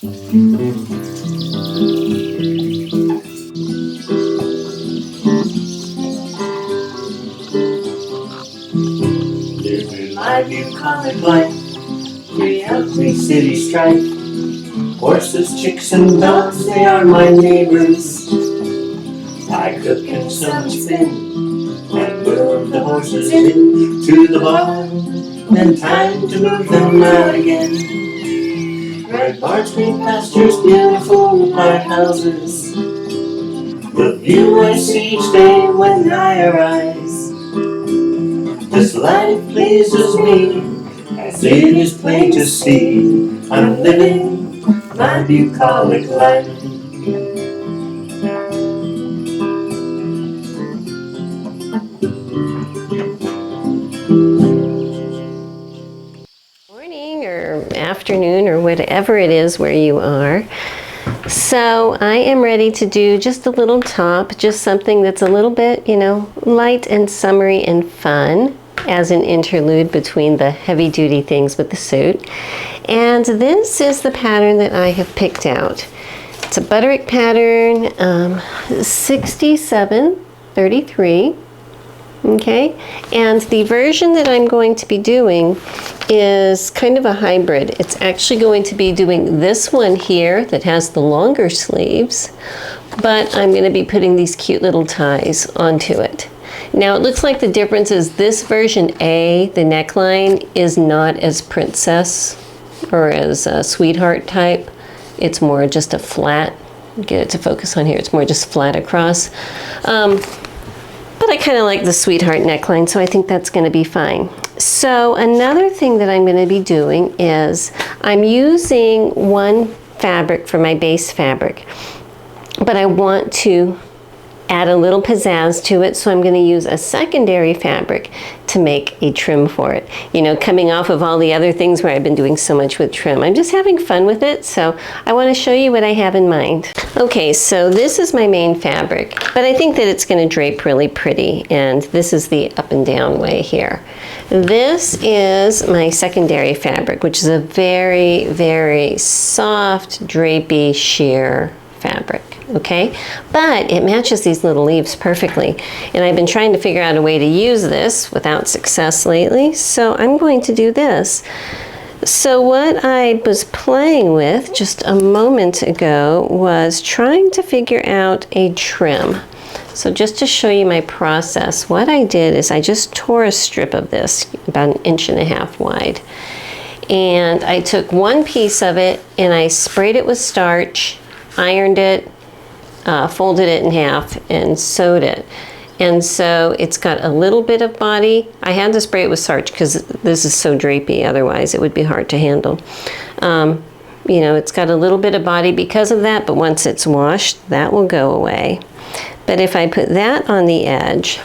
Living my bucolic life, 3 city strife. Horses, chicks, and dogs, they are my neighbors. I cook and some spin, and move the horses into the barn. Then time to move them out again. Red barns, green pastures, beautiful white houses. The view I see each day when I arise. This life pleases me, as it is plain to see. I'm living my bucolic life. Morning or afternoon or whatever it is where you are. So I am ready to do just a little top, just something that's a little bit, light and summery and fun as an interlude between the heavy-duty things with the suit. And this is the pattern that I have picked out. It's a Butterick pattern, 6733. Okay, and the version that I'm going to be doing is kind of a hybrid. It's actually going to be doing this one here that has the longer sleeves, but I'm going to be putting these cute little ties onto it. Now it looks like the difference is this version A, the neckline, is not as princess or as a sweetheart type. It's more just a flat, get it to focus on here, it's more just flat across. But I kind of like the sweetheart neckline, so I think that's going to be fine. So another thing that I'm going to be doing is I'm using one fabric for my base fabric, but I want to add a little pizzazz to it, so I'm going to use a secondary fabric to make a trim for it. Coming off of all the other things where I've been doing so much with trim, I'm just having fun with it, so I want to show you what I have in mind. Okay, so this is my main fabric, but I think that it's going to drape really pretty, and this is the up and down way here. This is my secondary fabric, which is a very, very soft, drapey, sheer fabric. Okay, but it matches these little leaves perfectly, and I've been trying to figure out a way to use this without success lately, so I'm going to do this. So what I was playing with just a moment ago was trying to figure out a trim. So just to show you my process, what I did is I just tore a strip of this about 1.5 inches wide, and I took one piece of it and I sprayed it with starch, ironed it, folded it in half, and sewed it. And so it's got a little bit of body. I had to spray it with starch because this is so drapey, otherwise it would be hard to handle. It's got a little bit of body because of that, but once it's washed, that will go away. But if I put that on the edge,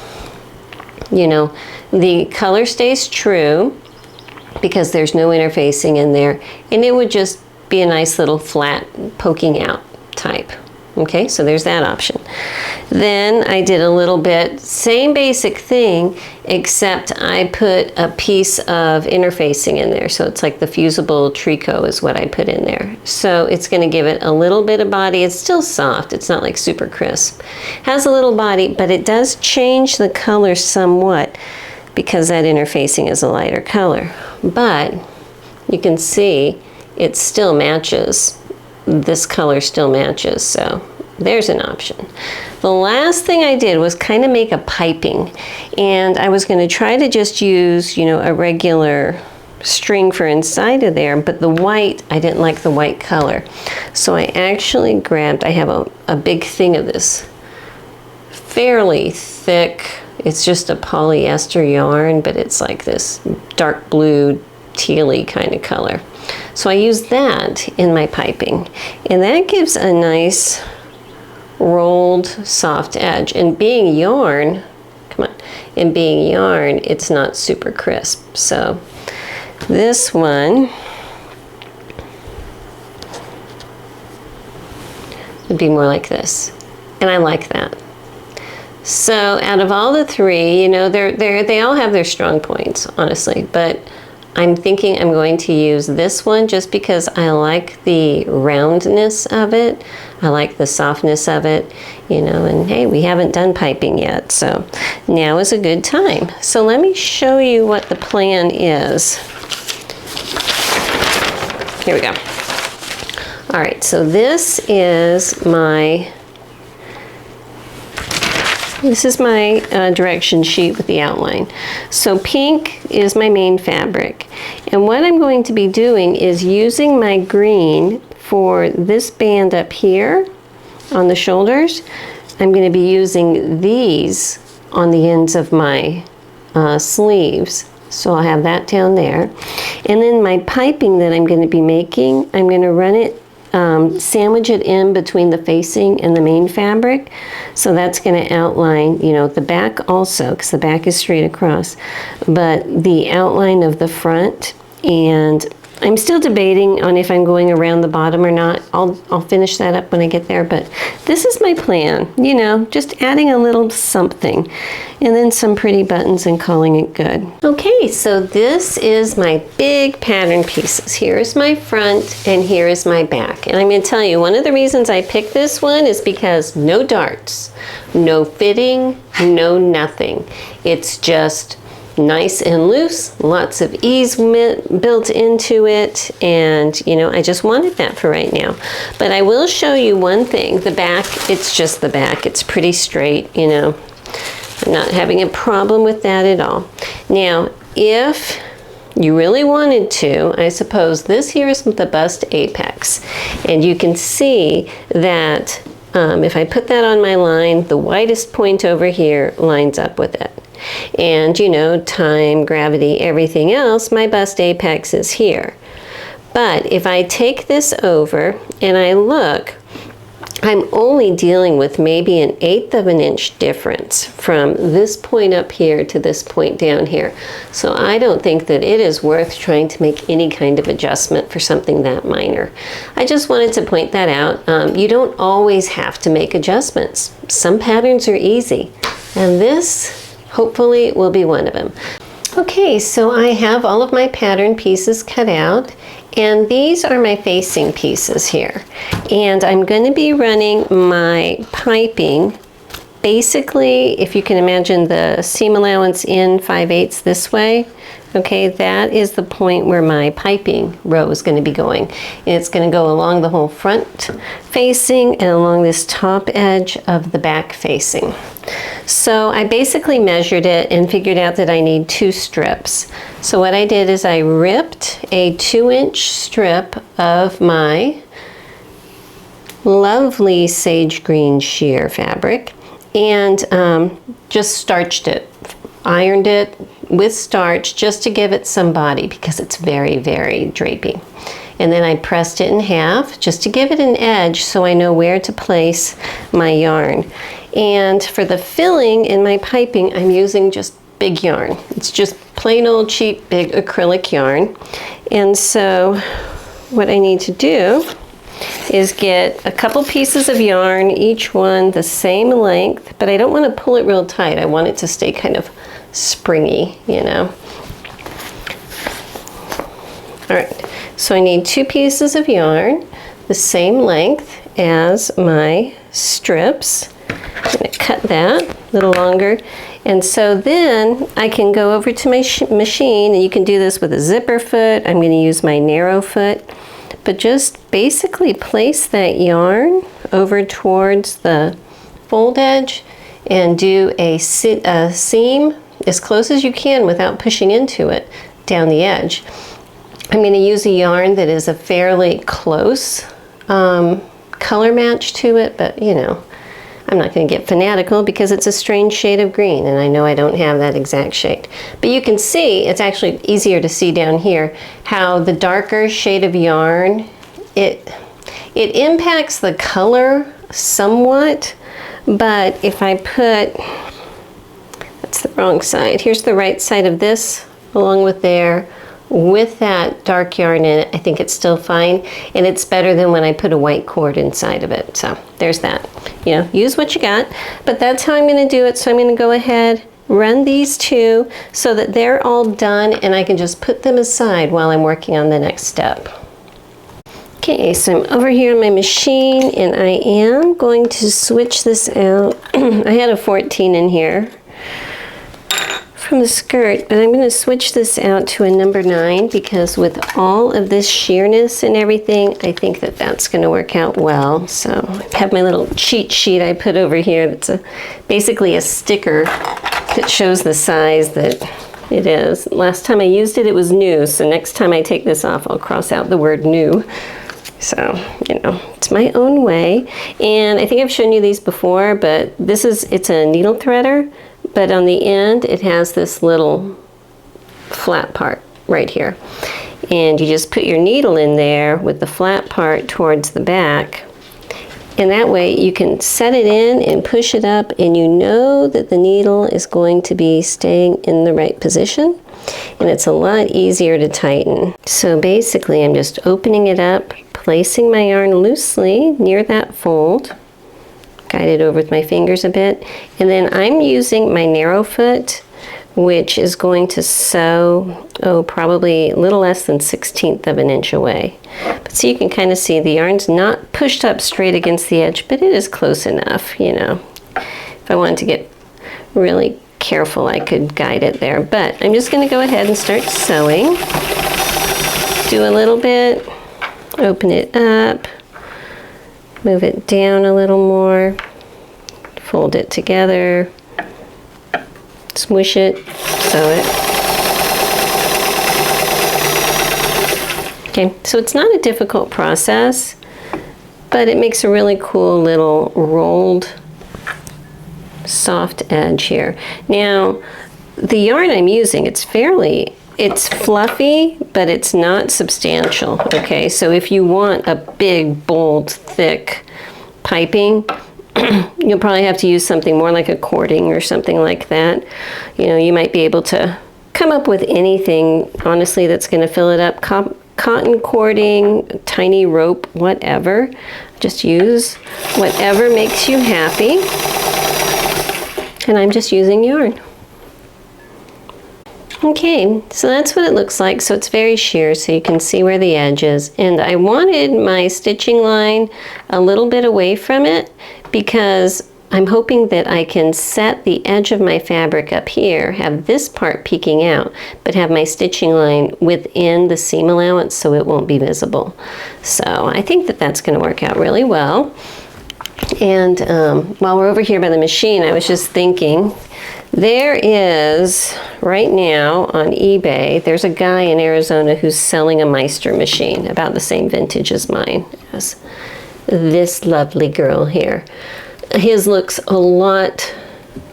the color stays true because there's no interfacing in there, and it would just be a nice little flat poking out type. Okay, so there's that option. Then I did a little bit, same basic thing, except I put a piece of interfacing in there. So it's like the fusible tricot is what I put in there. So it's going to give it a little bit of body. It's still soft. It's not like super crisp. Has a little body, but it does change the color somewhat because that interfacing is a lighter color. But you can see it still matches. This color still matches, so there's an option. The last thing I did was kind of make a piping, and I was going to try to just use, a regular string for inside of there, but the white, I didn't like the white color. So I actually grabbed, I have a big thing of this fairly thick, it's just a polyester yarn, but it's like this dark blue, tealy kind of color. So I use that in my piping, and that gives a nice rolled soft edge. And being yarn, it's not super crisp. So this one would be more like this, and I like that. So out of all the three, they all have their strong points, honestly, but I'm thinking I'm going to use this one just because I like the roundness of it. I like the softness of it, you know, and hey, we haven't done piping yet, so now is a good time. So let me show you what the plan is. Here we go. All right, so this is my direction sheet with the outline. So pink is my main fabric. And what I'm going to be doing is using my green for this band up here on the shoulders. I'm going to be using these on the ends of my sleeves. So I'll have that down there. And then my piping that I'm going to be making, I'm going to run it, sandwich it in between the facing and the main fabric. So that's going to outline, you know, the back also, because the back is straight across, but the outline of the front. And I'm still debating on if I'm going around the bottom or not. I'll finish that up when I get there, but this is my plan, you know, just adding a little something and then some pretty buttons and calling it good. Okay, so this is my big pattern pieces. Here is my front and here is my back. And I'm going to tell you, one of the reasons I picked this one is because no darts, no fitting, no nothing. It's just nice and loose, lots of ease built into it, and you know, I just wanted that for right now. But I will show you one thing. The back, it's just the back. It's pretty straight, you know. I'm not having a problem with that at all. Now, if you really wanted to, I suppose this here is the bust apex, and you can see that if I put that on my line, the widest point over here lines up with it. And you know, time, gravity, everything else, my bust apex is here. But if I take this over and I look, I'm only dealing with maybe 1/8 of an inch difference from this point up here to this point down here. So I don't think that it is worth trying to make any kind of adjustment for something that minor. I just wanted to point that out. You don't always have to make adjustments. Some patterns are easy, and this hopefully will be one of them. Okay, so I have all of my pattern pieces cut out, and these are my facing pieces here. And I'm going to be running my piping, basically, if you can imagine the seam allowance in 5/8 this way, okay, that is the point where my piping row is going to be going. And it's going to go along the whole front facing and along this top edge of the back facing. So I basically measured it and figured out that I need 2 strips. So what I did is I ripped a 2-inch strip of my lovely sage green sheer fabric and just starched it, ironed it with starch just to give it some body because it's very, very drapey. And then I pressed it in half just to give it an edge so I know where to place my yarn. And for the filling in my piping, I'm using just big yarn. It's just plain old cheap big acrylic yarn. And so what I need to do is get a couple pieces of yarn, each one the same length, but I don't want to pull it real tight. I want it to stay kind of springy, you know. All right, so I need 2 pieces of yarn, the same length as my strips. I'm going to cut that a little longer. And so then I can go over to my machine, and you can do this with a zipper foot. I'm going to use my narrow foot, but just basically place that yarn over towards the fold edge and do a seam as close as you can without pushing into it down the edge. I'm going to use a yarn that is a fairly close color match to it, but you know, I'm not going to get fanatical because it's a strange shade of green and I know I don't have that exact shade. But you can see, it's actually easier to see down here, how the darker shade of yarn, it impacts the color somewhat, but if I put, that's the wrong side, here's the right side of this along with there, with that dark yarn in it, I think it's still fine, and it's better than when I put a white cord inside of it. So there's that. You know, use what you got, but that's how I'm going to do it. So I'm going to go ahead run these two so that they're all done and I can just put them aside while I'm working on the next step. Okay, so I'm over here on my machine and I am going to switch this out. I had a 14 in here from the skirt, but I'm going to switch this out to a number 9 because with all of this sheerness and everything, I think that that's going to work out well. So I have my little cheat sheet I put over here that's basically a sticker that shows the size that it is. Last time I used it, it was new, so next time I take this off, I'll cross out the word new. So, you know, it's my own way. And I think I've shown you these before, but it's a needle threader. But on the end, it has this little flat part right here. And you just put your needle in there with the flat part towards the back. And that way you can set it in and push it up and you know that the needle is going to be staying in the right position. And it's a lot easier to tighten. So basically I'm just opening it up, placing my yarn loosely near that fold. Guide it over with my fingers a bit, and then I'm using my narrow foot, which is going to sew, probably a little less than 1/16 of an inch away. But so you can kind of see the yarn's not pushed up straight against the edge, but it is close enough, you know. If I wanted to get really careful, I could guide it there. But I'm just going to go ahead and start sewing. Do a little bit, open it up. Move it down a little more, fold it together, smush it, sew it. Okay, so it's not a difficult process, but it makes a really cool little rolled soft edge here. Now, the yarn I'm using, it's fluffy, but it's not substantial, okay? So if you want a big, bold, thick piping, you'll probably have to use something more like a cording or something like that. You know, you might be able to come up with anything, honestly, that's gonna fill it up. Cotton cording, tiny rope, whatever. Just use whatever makes you happy. And I'm just using yarn. Okay, so that's what it looks like. So it's very sheer, so you can see where the edge is. And I wanted my stitching line a little bit away from it because I'm hoping that I can set the edge of my fabric up here, have this part peeking out, but have my stitching line within the seam allowance so it won't be visible. So I think that that's going to work out really well. And while we're over here by the machine, I was just thinking, there is, right now on eBay, there's a guy in Arizona who's selling a Meister machine, about the same vintage as mine, as this lovely girl here. His looks a lot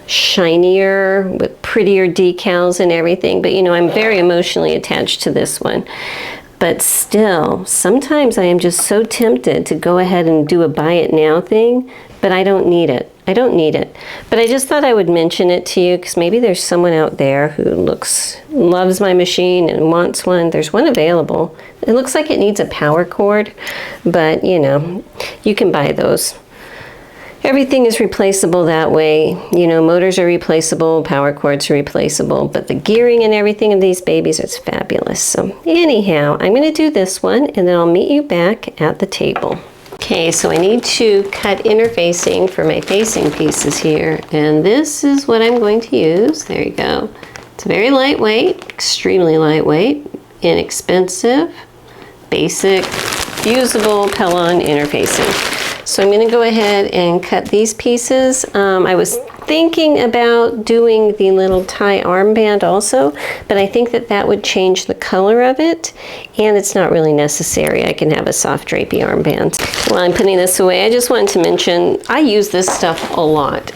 shinier, with prettier decals and everything, but you know, I'm very emotionally attached to this one. But still, sometimes I am just so tempted to go ahead and do a buy it now thing, but I don't need it. I don't need it. But I just thought I would mention it to you because maybe there's someone out there who loves my machine and wants one. There's one available. It looks like it needs a power cord, but you know, you can buy those. Everything is replaceable that way. You know, motors are replaceable, power cords are replaceable, but the gearing and everything of these babies is fabulous. So anyhow, I'm going to do this one and then I'll meet you back at the table. Okay, so I need to cut interfacing for my facing pieces here, and this is what I'm going to use. There you go. It's very lightweight, extremely lightweight, inexpensive, basic, fusible Pellon interfacing. So I'm going to go ahead and cut these pieces. I was thinking about doing the little tie armband also, but I think that that would change the color of it, and it's not really necessary. I can have a soft drapey armband. While I'm putting this away, I just wanted to mention I use this stuff a lot.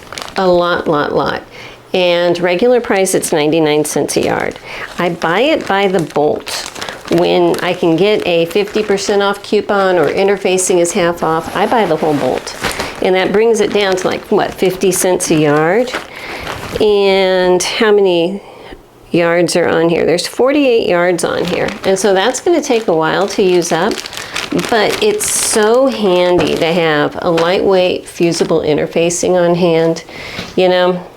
And regular price, it's 99 cents a yard. I buy it by the bolt. When I can get a 50% off coupon or interfacing is half off, I buy the whole bolt. And that brings it down to like, what, 50 cents a yard? And how many yards are on here? There's 48 yards on here. And so that's going to take a while to use up, but it's so handy to have a lightweight fusible interfacing on hand. You know,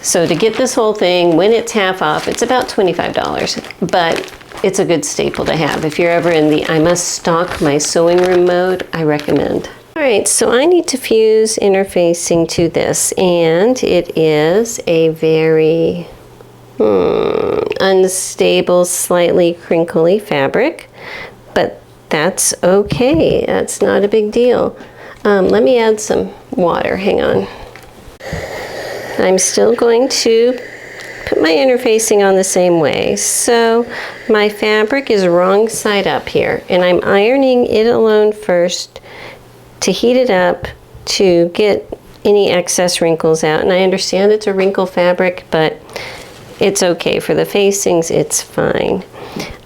So to get this whole thing, when it's half off, it's about $25, but it's a good staple to have. If you're ever in the I must stock my sewing room mode, I recommend. All right, so I need to fuse interfacing to this, and it is a very unstable, slightly crinkly fabric, but that's okay. That's not a big deal. Let me add some water, hang on. I'm still going to put my interfacing on the same way. So my fabric is wrong side up here, and I'm ironing it alone first to heat it up to get any excess wrinkles out. And I understand it's a wrinkle fabric, but it's okay for the facings, it's fine.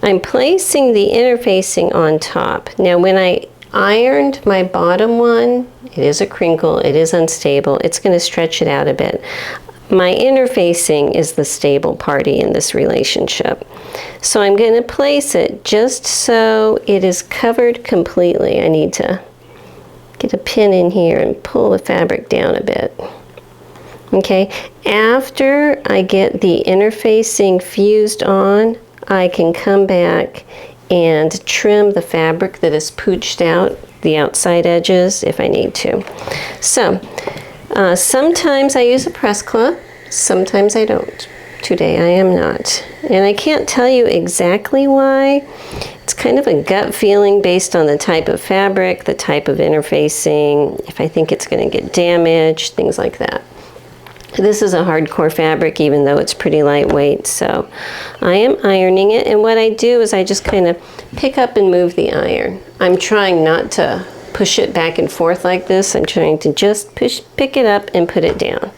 I'm placing the interfacing on top. Now when I ironed my bottom one, it is a crinkle, it is unstable, it's going to stretch it out a bit. My interfacing is the stable party in this relationship. So I'm going to place it just so it is covered completely. I need to get a pin in here and pull the fabric down a bit. Okay, after I get the interfacing fused on, I can come back and trim the fabric that is pooched out, the outside edges, if I need to. So, sometimes I use a press cloth, sometimes I don't. Today I am not. And I can't tell you exactly why. It's kind of a gut feeling based on the type of fabric, the type of interfacing, if I think it's going to get damaged, things like that. This is a hardcore fabric, even though it's pretty lightweight, so I am ironing it, and what I do is I just kind of pick up and move the iron. I'm trying not to push it back and forth like this. I'm trying to just pick it up and put it down.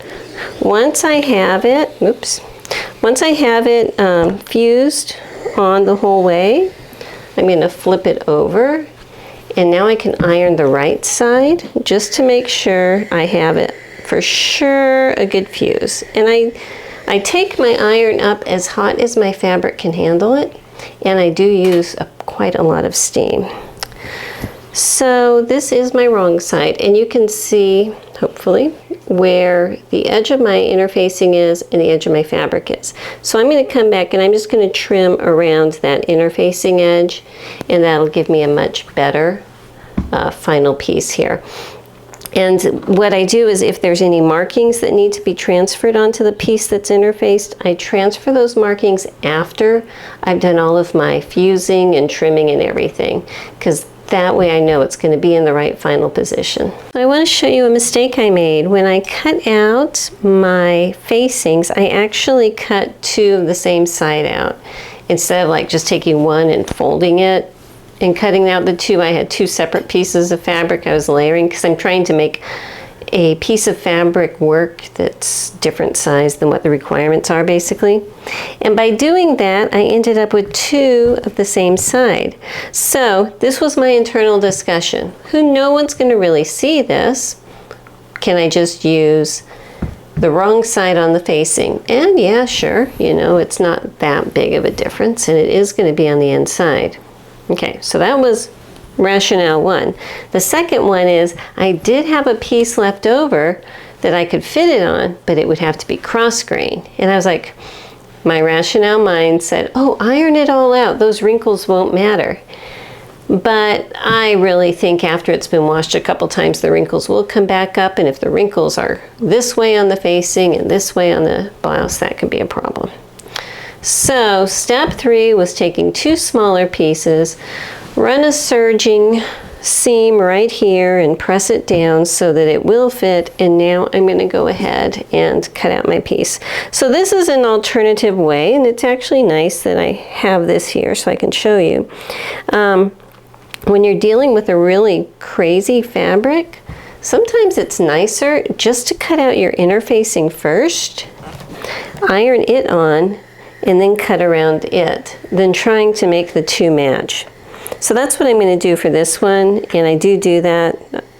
Once I have it, fused on the whole way, I'm going to flip it over, and now I can iron the right side just to make sure I have it for sure a good fuse. And I take my iron up as hot as my fabric can handle it, and I do use quite a lot of steam. So this is my wrong side, and you can see, hopefully, where the edge of my interfacing is and the edge of my fabric is. So I'm going to come back and I'm just going to trim around that interfacing edge, and that'll give me a much better final piece here. And what I do is if there's any markings that need to be transferred onto the piece that's interfaced, I transfer those markings after I've done all of my fusing and trimming and everything, because that way I know it's going to be in the right final position. I want to show you a mistake I made. When I cut out my facings, I actually cut two of the same side out. Instead of like just taking one and folding it and cutting out the two, I had two separate pieces of fabric I was layering, because I'm trying to make a piece of fabric work that's different size than what the requirements are, basically. And by doing that, I ended up with two of the same side. So this was my internal discussion. No one's going to really see this. Can I just use the wrong side on the facing? And yeah, sure, you know, it's not that big of a difference, and it is going to be on the inside. Okay, so that was rationale one. The second one is I did have a piece left over that I could fit it on, but it would have to be cross grain. And I was like, my rationale mind said, oh, iron it all out, those wrinkles won't matter. But I really think after it's been washed a couple times, the wrinkles will come back up, and if the wrinkles are this way on the facing and this way on the blouse, that could be a problem. So step 3 was taking two smaller pieces, run a serging seam right here and press it down so that it will fit, and now I'm going to go ahead and cut out my piece. So this is an alternative way, and it's actually nice that I have this here so I can show you. When you're dealing with a really crazy fabric, sometimes it's nicer just to cut out your interfacing first, iron it on, and then cut around it, than trying to make the two match. So that's what I'm going to do for this one, and I do that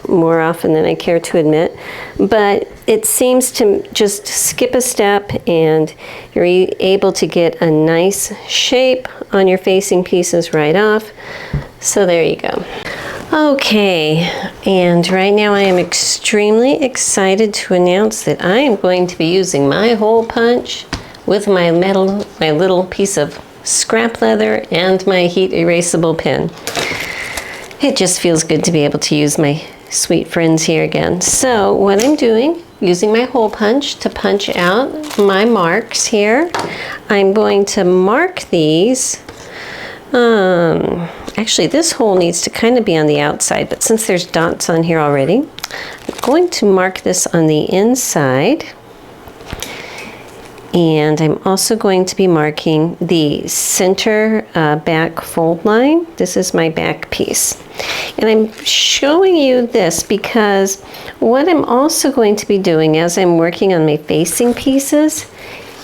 more often than I care to admit, but it seems to just skip a step and you're able to get a nice shape on your facing pieces right off. So there you go. Okay, and right now I am extremely excited to announce that I am going to be using my hole punch with my little piece of scrap leather and my heat erasable pen. It just feels good to be able to use my sweet friends here again. So what I'm doing, using my hole punch to punch out my marks here, I'm going to mark these. Actually, this hole needs to kind of be on the outside, but since there's dots on here already, I'm going to mark this on the inside. And I'm also going to be marking the center back fold line. This is my back piece. And I'm showing you this because what I'm also going to be doing as I'm working on my facing pieces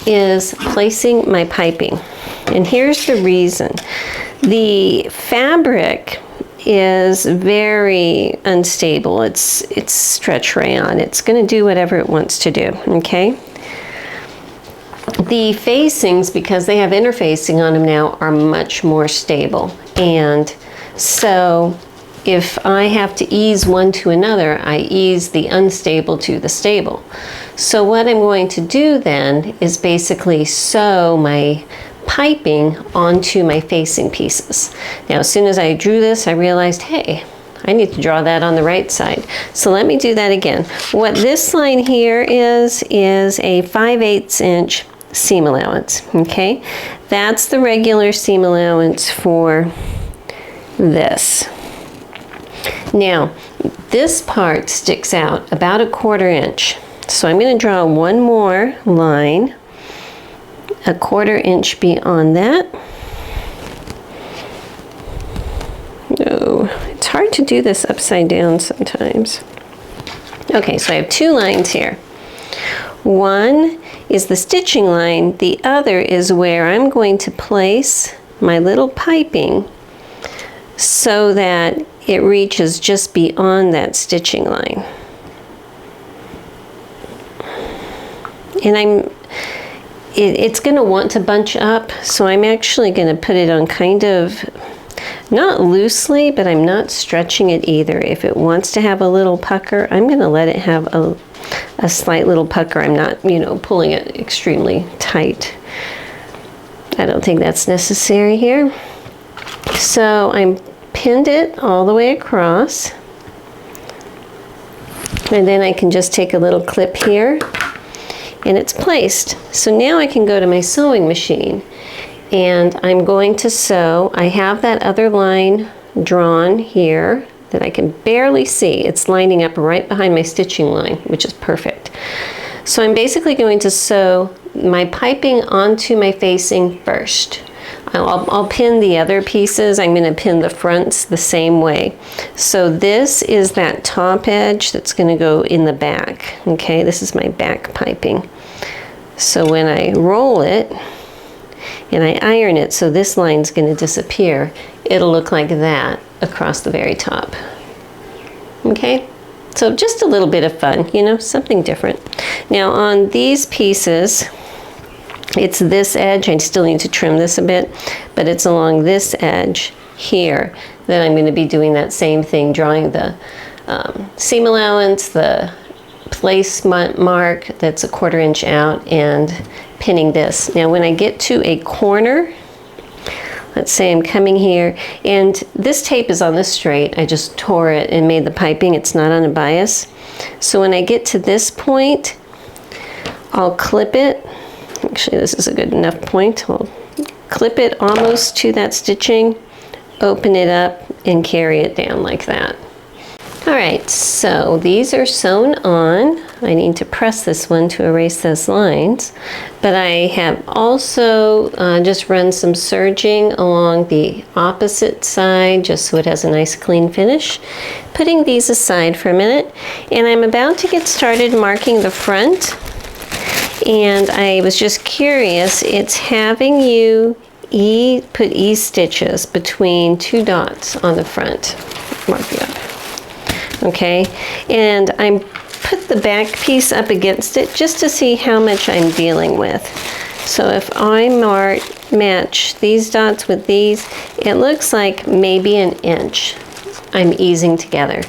is placing my piping. And here's the reason. The fabric is very unstable. It's stretch rayon. It's going to do whatever it wants to do, okay? The facings, because they have interfacing on them now, are much more stable. And so if I have to ease one to another, I ease the unstable to the stable. So what I'm going to do then is basically sew my piping onto my facing pieces. Now, as soon as I drew this, I realized, hey, I need to draw that on the right side. So let me do that again. What this line here is a 5/8 inch seam allowance, okay? That's the regular seam allowance for this. Now, this part sticks out about 1/4 inch. So I'm going to draw one more line 1/4 inch beyond that. No, it's hard to do this upside down sometimes. Okay, so I have two lines here. One is the stitching line, the other is where I'm going to place my little piping so that it reaches just beyond that stitching line. And it's going to want to bunch up, so I'm actually going to put it on kind of, not loosely, but I'm not stretching it either. If it wants to have a little pucker, I'm going to let it have a slight little pucker. I'm not, pulling it extremely tight. I don't think that's necessary here. So I'm pinned it all the way across. And then I can just take a little clip here and it's placed. So now I can go to my sewing machine and I'm going to sew. I have that other line drawn here that I can barely see. It's lining up right behind my stitching line, which is perfect. So I'm basically going to sew my piping onto my facing first. I'll pin the other pieces. I'm going to pin the fronts the same way. So this is that top edge that's going to go in the back. Okay, this is my back piping. So when I roll it and I iron it, so this line's going to disappear, it'll look like that across the very top. Okay, so just a little bit of fun, something different. Now on these pieces, it's this edge. I still need to trim this a bit, but it's along this edge here that I'm going to be doing that same thing, drawing the seam allowance, the placement mark that's 1/4 inch out, and pinning this. Now when I get to a corner, let's say I'm coming here, and this tape is on this straight. I just tore it and made the piping. It's not on a bias. So when I get to this point, I'll clip it. Actually, this is a good enough point. I'll clip it almost to that stitching, open it up, and carry it down like that. All right, so these are sewn on. I need to press this one to erase those lines, but I have also just run some serging along the opposite side just so it has a nice clean finish. Putting these aside for a minute, and I'm about to get started marking the front. And I was just curious, it's having you put E-stitches between 2 dots on the front. Mark it up. Okay, and I put the back piece up against it just to see how much I'm dealing with. So if I match these dots with these, it looks like maybe 1 inch. I'm easing together.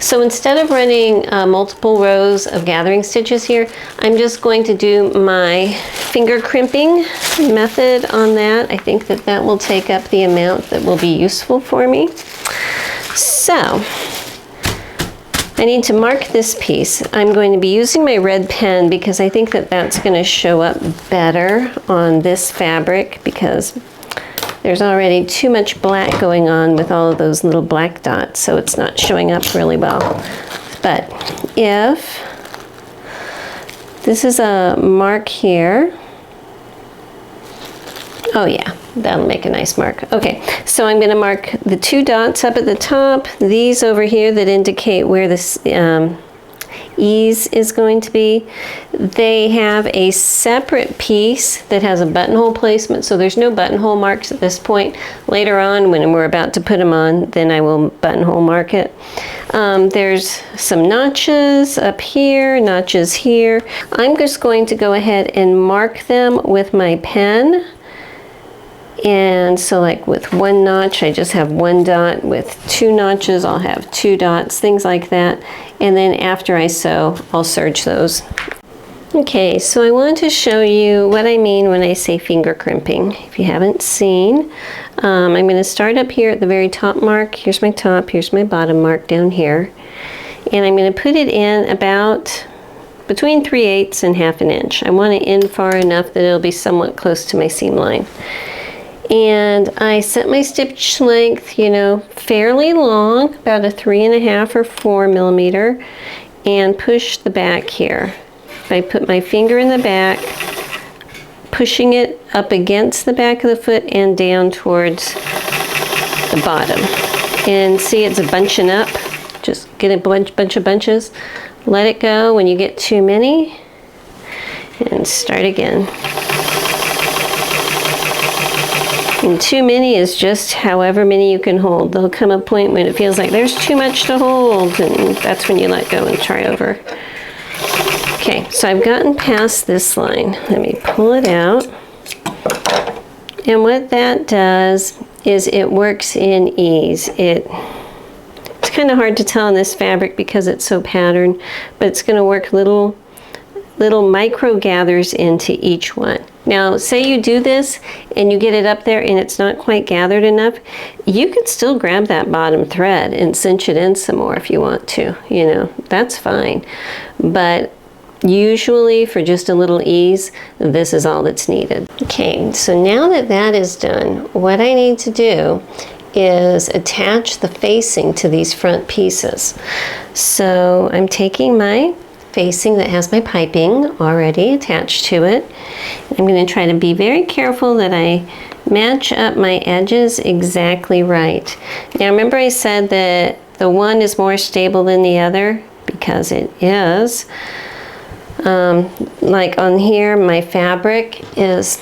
So instead of running multiple rows of gathering stitches here, I'm just going to do my finger crimping method on that. I think that that will take up the amount that will be useful for me. So I need to mark this piece. I'm going to be using my red pen because I think that that's going to show up better on this fabric because there's already too much black going on with all of those little black dots, so it's not showing up really well. But if this is a mark here, oh yeah, that'll make a nice mark. Okay, so I'm going to mark the 2 dots up at the top, these over here that indicate where this ease is going to be. They have a separate piece that has a buttonhole placement, so there's no buttonhole marks at this point. Later on, when we're about to put them on, then I will buttonhole mark it. There's some notches up here, notches here. I'm just going to go ahead and mark them with my pen. And so like with 1 notch, I just have 1 dot. With 2 notches, I'll have 2 dots, things like that. And then after I sew, I'll serge those. Okay, so I want to show you what I mean when I say finger crimping. If you haven't seen, I'm going to start up here at the very top mark. Here's my top, here's my bottom mark down here. And I'm going to put it in about between 3/8 and 1/2 inch. I want it in far enough that it'll be somewhat close to my seam line. And I set my stitch length, you know, fairly long, about a 3.5 or 4 millimeter, and push the back here. I put my finger in the back, pushing it up against the back of the foot and down towards the bottom. And see, it's a bunching up. Just get a bunch of bunches. Let it go when you get too many, and start again. And too many is just however many you can hold. There'll come a point when it feels like there's too much to hold, and that's when you let go and try over. Okay, so I've gotten past this line. Let me pull it out. And what that does is it works in ease. It's kind of hard to tell in this fabric because it's so patterned, but it's going to work little micro gathers into each one. Now, say you do this and you get it up there and it's not quite gathered enough, you could still grab that bottom thread and cinch it in some more if you want to, you know, that's fine. But usually for just a little ease, this is all that's needed. Okay, so now that that is done, what I need to do is attach the facing to these front pieces. So I'm taking my facing that has my piping already attached to it. I'm going to try to be very careful that I match up my edges exactly right. Now remember I said that the one is more stable than the other because it is. Like on here, my fabric has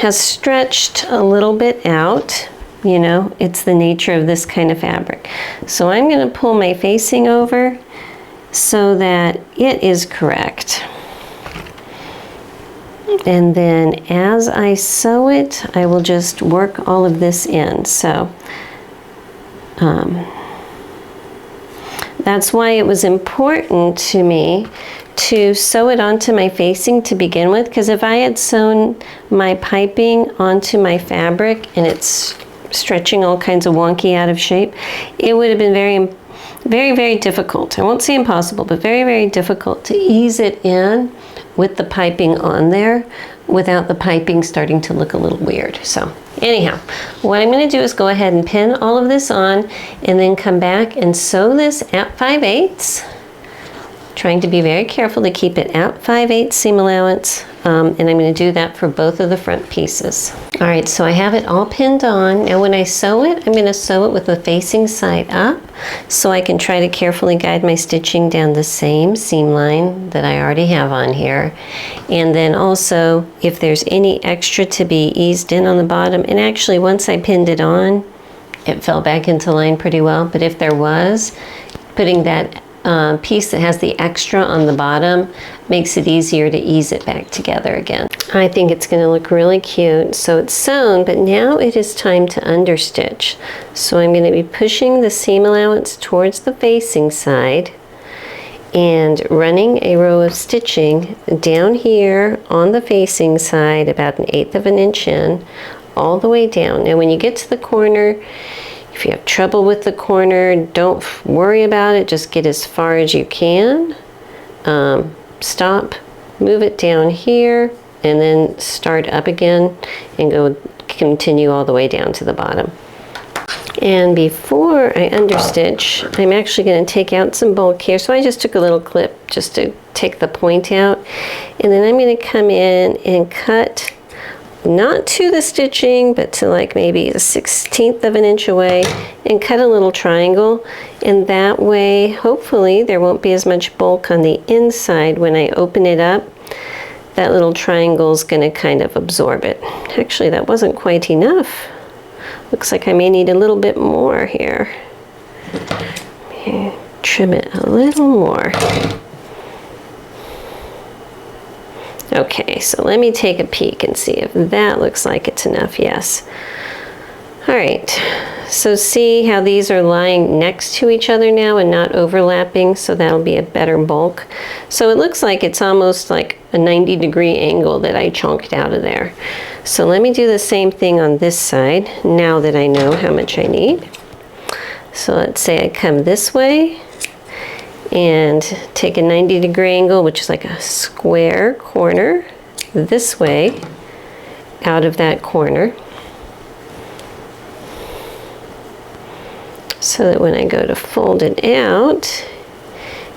stretched a little bit out. You know, it's the nature of this kind of fabric. So I'm going to pull my facing over so that it is correct. And then as I sew it, I will just work all of this in. So that's why it was important to me to sew it onto my facing to begin with, because if I had sewn my piping onto my fabric and it's stretching all kinds of wonky out of shape, it would have been very difficult. I won't say impossible, but very difficult to ease it in with the piping on there without the piping starting to look a little weird. So anyhow, what I'm going to do is go ahead and pin all of this on and then come back and sew this at 5/8, trying to be very careful to keep it at 5/8 seam allowance. And I'm going to do that for both of the front pieces. All right, so I have it all pinned on. Now when I sew it, I'm going to sew it with the facing side up so I can try to carefully guide my stitching down the same seam line that I already have on here. And then also, if there's any extra to be eased in on the bottom, and actually once I pinned it on, it fell back into line pretty well, but if there was, putting that piece that has the extra on the bottom makes it easier to ease it back together again. I think it's going to look really cute. So it's sewn, but now it is time to understitch. So I'm going to be pushing the seam allowance towards the facing side and running a row of stitching down here on the facing side about 1/8 of an inch in, all the way down. Now when you get to the corner, if you have trouble with the corner, don't worry about it. Just get as far as you can. Stop, move it down here, and then start up again and continue all the way down to the bottom. And before I understitch, I'm actually going to take out some bulk here. So I just took a little clip just to take the point out. And then I'm going to come in and cut, not to the stitching, but to like maybe 1/16 of an inch away, and cut a little triangle. And that way, hopefully, there won't be as much bulk on the inside when I open it up. That little triangle is going to kind of absorb it. Actually, that wasn't quite enough. Looks like I may need a little bit more here. Trim it a little more. Okay, so let me take a peek and see if that looks like it's enough. Yes. All right, so see how these are lying next to each other now and not overlapping, so that'll be a better bulk. So it looks like it's almost like a 90-degree angle that I chunked out of there. So let me do the same thing on this side now that I know how much I need. So let's say I come this way and take a 90-degree angle, which is like a square corner, this way out of that corner, so that when I go to fold it out,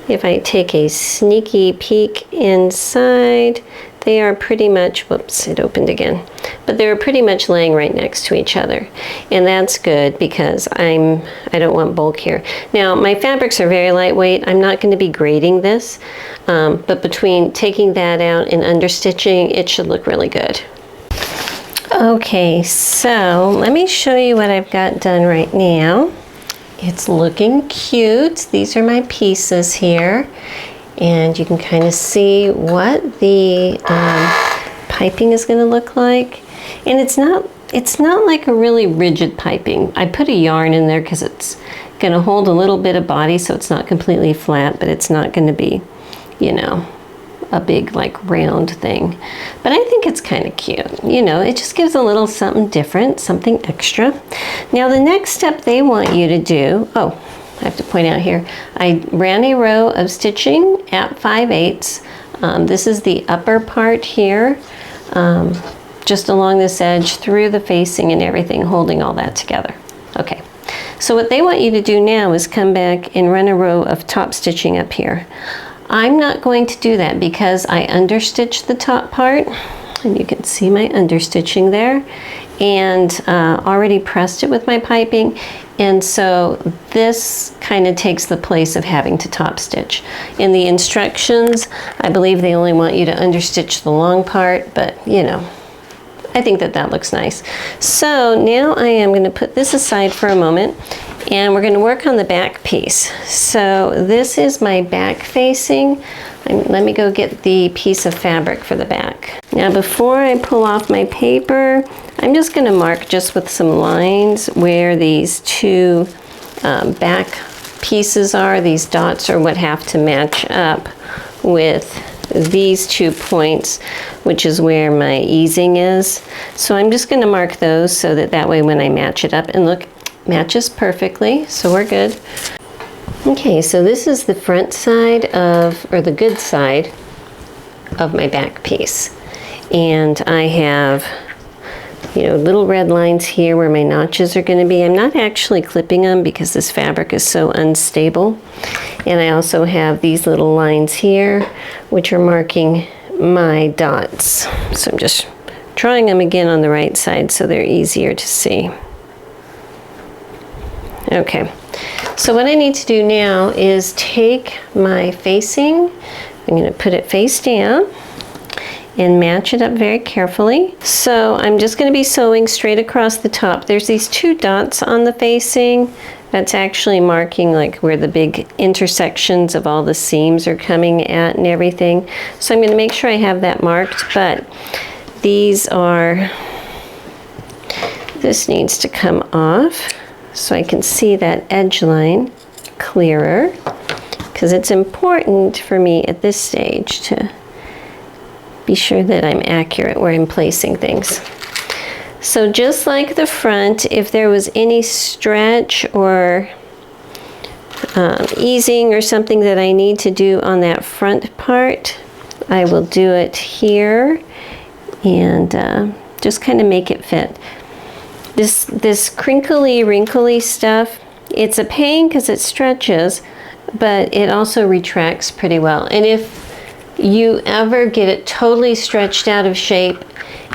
if I take a sneaky peek inside, they are pretty much, whoops, it opened again, but they're pretty much laying right next to each other. And that's good because I don't want bulk here. Now, my fabrics are very lightweight. I'm not going to be grading this, but between taking that out and understitching, it should look really good. Okay, so let me show you what I've got done right now. It's looking cute. These are my pieces here. And you can kind of see what the piping is going to look like. And it's not like a really rigid piping. I put a yarn in there because it's going to hold a little bit of body, so it's not completely flat, but it's not going to be, you know, a big like round thing. But I think it's kind of cute. You know, it just gives a little something different, something extra. Now the next step they want you to do, oh, I have to point out here, I ran a row of stitching at 5/8. This is the upper part here, just along this edge through the facing and everything, holding all that together. Okay, so what they want you to do now is come back and run a row of top stitching up here. I'm not going to do that because I understitched the top part, and you can see my understitching there, and already pressed it with my piping. And so this kind of takes the place of having to top stitch. In the instructions, I believe they only want you to understitch the long part, but you know, I think that that looks nice. So now I am going to put this aside for a moment, and we're going to work on the back piece. So this is my back facing. Let me go get the piece of fabric for the back. Now before I pull off my paper, I'm just going to mark just with some lines where these two back pieces are. These dots are what have to match up with these 2 points, which is where my easing is. So I'm just going to mark those so that way when I match it up, and look, matches perfectly, so we're good. Okay, so this is the front side of, or the good side of my back piece. And I have, you know, little red lines here where my notches are going to be. I'm not actually clipping them because this fabric is so unstable. And I also have these little lines here, which are marking my dots. So I'm just drawing them again on the right side so they're easier to see. Okay, so what I need to do now is take my facing, I'm going to put it face down and match it up very carefully. So I'm just going to be sewing straight across the top. There's these 2 dots on the facing. That's actually marking like where the big intersections of all the seams are coming at and everything. So I'm going to make sure I have that marked, but these are, this needs to come off so I can see that edge line clearer, because it's important for me at this stage to be sure that I'm accurate where I'm placing things. So just like the front, if there was any stretch or easing or something that I need to do on that front part, I will do it here and just kind of make it fit. This crinkly, wrinkly stuff, it's a pain because it stretches, but it also retracts pretty well. And if you ever get it totally stretched out of shape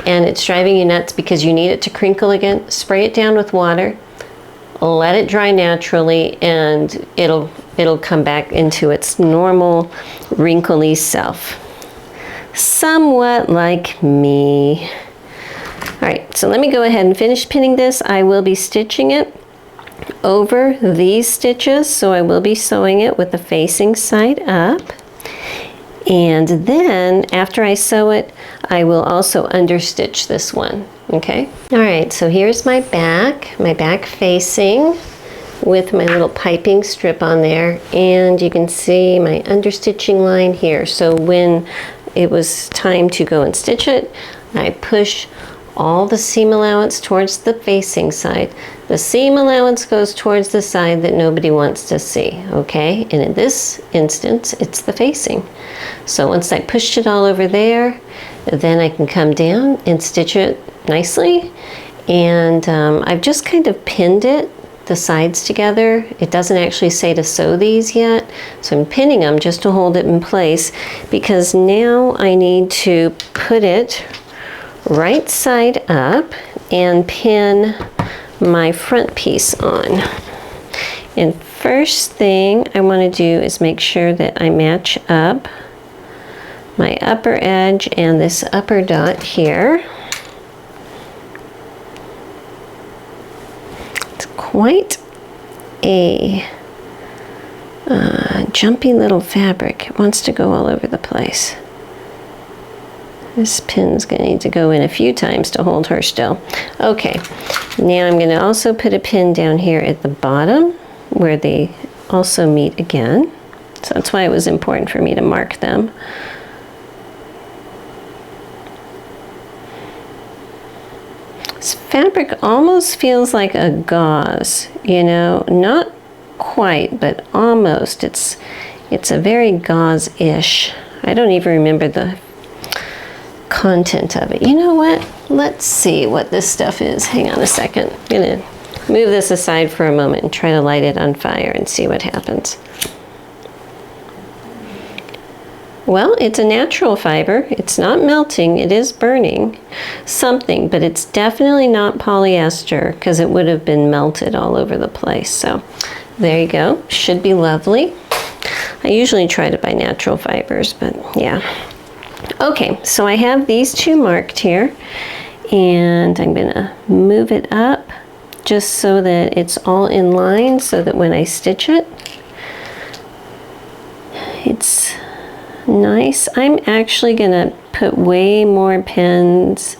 and it's driving you nuts because you need it to crinkle again, spray it down with water, let it dry naturally, and it'll come back into its normal wrinkly self. Somewhat like me. All right, so let me go ahead and finish pinning this. I will be stitching it over these stitches, so I will be sewing it with the facing side up. And then after I sew it, I will also understitch this one, okay? All right, so here's my back facing with my little piping strip on there, and you can see my understitching line here. So when it was time to go and stitch it, I push all the seam allowance towards the facing side. The seam allowance goes towards the side that nobody wants to see, okay? And in this instance, it's the facing. So once I pushed it all over there, then I can come down and stitch it nicely. And I've just kind of pinned it, the sides together. It doesn't actually say to sew these yet, so I'm pinning them just to hold it in place, because now I need to put it right side up and pin my front piece on. And first thing I want to do is make sure that I match up my upper edge and this upper dot here. It's quite a jumpy little fabric. It wants to go all over the place. This pin's going to need to go in a few times to hold her still. Okay, now I'm going to also put a pin down here at the bottom where they also meet again. So that's why it was important for me to mark them. This fabric almost feels like a gauze, you know, not quite, but almost. It's a very gauze-ish. I don't even remember the content of it. You know what? Let's see what this stuff is. Hang on a second. I'm gonna move this aside for a moment and try to light it on fire and see what happens. Well, it's a natural fiber. It's not melting. It is burning something, but it's definitely not polyester, because it would have been melted all over the place. So there you go. Should be lovely. I usually try to buy natural fibers, but yeah. Okay, so I have these two marked here, and I'm gonna move it up just so that it's all in line, so that when I stitch it, it's nice. I'm actually gonna put way more pins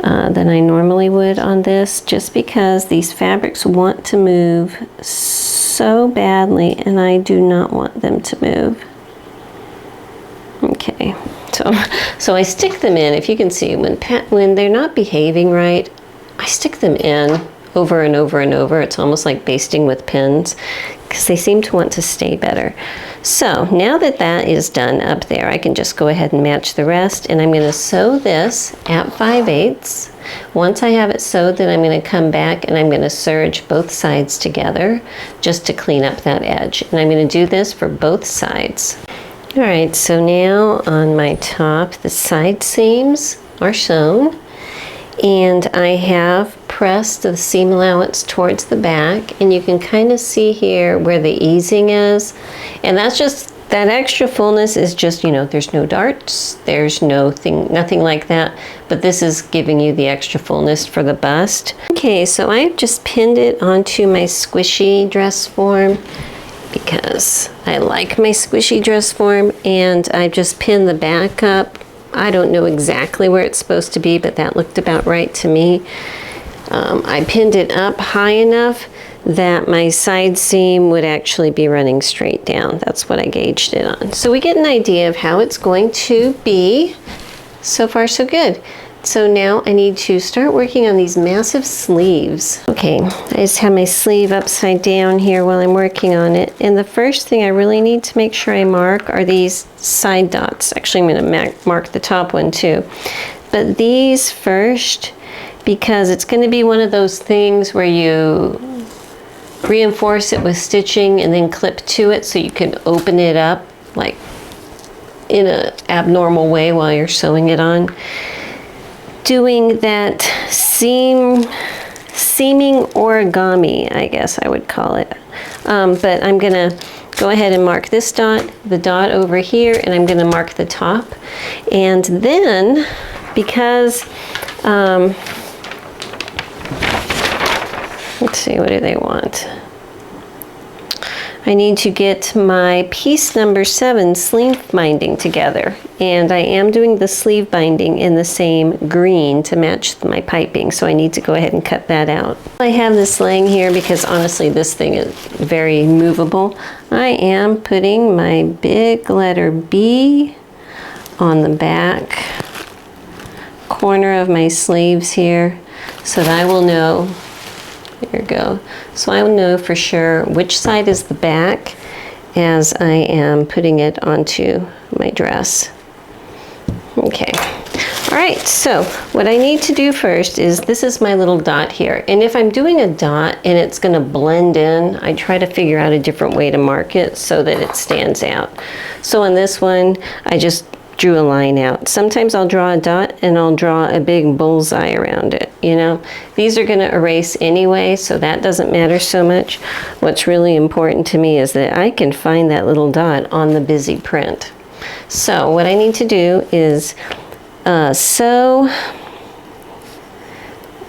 than I normally would on this, just because these fabrics want to move so badly, and I do not want them to move. Okay, so I stick them in. If you can see, when they're not behaving right, I stick them in over and over and over. It's almost like basting with pins, because they seem to want to stay better. So now that that is done up there, I can just go ahead and match the rest, and I'm going to sew this at 5/8. Once I have it sewed, then I'm going to come back and I'm going to serge both sides together just to clean up that edge. And I'm going to do this for both sides. All right, so now on my top, the side seams are sewn, and I have pressed the seam allowance towards the back, and you can kind of see here where the easing is, and that's just That extra fullness is just, you know, there's no darts, there's nothing like that, but this is giving you the extra fullness for the bust. Okay, so I've just pinned it onto my squishy dress form because I like my squishy dress form, and I've just pinned the back up. I don't know exactly where it's supposed to be, but that looked about right to me. I pinned it up high enough that my side seam would actually be running straight down. That's what I gauged it on. So we get an idea of how it's going to be. So far, so good. So now I need to start working on these massive sleeves. Okay, I just have my sleeve upside down here while I'm working on it. And the first thing I really need to make sure I mark are these side dots. Actually, I'm gonna mark the top one too. But these first, because it's gonna be one of those things where you reinforce it with stitching and then clip to it so you can open it up like in an abnormal way while you're sewing it on. Doing that seaming origami, I guess I would call it. But I'm gonna go ahead and mark this dot, the dot over here, and I'm gonna mark the top. And then, because, let's see, what do they want? I need to get my piece number 7 sleeve binding together, and I am doing the sleeve binding in the same green to match my piping, so I need to go ahead and cut that out. I have this laying here because honestly this thing is very movable. I am putting my big letter B on the back corner of my sleeves here so that I will know. There we go. So I will know for sure which side is the back as I am putting it onto my dress. Okay. All right, so what I need to do first is, this is my little dot here. And if I'm doing a dot and it's gonna blend in, I try to figure out a different way to mark it so that it stands out. So on this one, I just drew a line out. Sometimes I'll draw a dot and I'll draw a big bullseye around it, you know. These are gonna erase anyway, so that doesn't matter so much. What's really important to me is that I can find that little dot on the busy print. So what I need to do is sew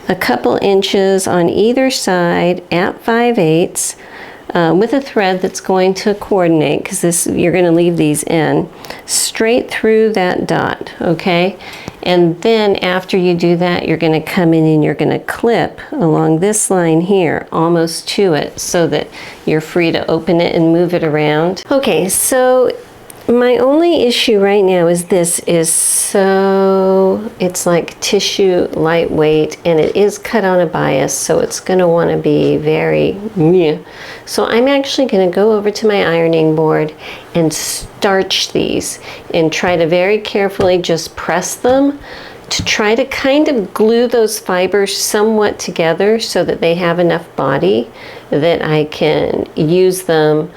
a couple inches on either side at 5/8 with a thread that's going to coordinate, because you're going to leave these in, straight through that dot, okay? And then after you do that, you're going to come in and you're going to clip along this line here, almost to it, so that you're free to open it and move it around. Okay, so my only issue right now is this is so, it's like tissue, lightweight, and it is cut on a bias, so it's going to want to be very meh. So I'm actually going to go over to my ironing board and starch these and try to very carefully just press them to try to kind of glue those fibers somewhat together so that they have enough body that I can use them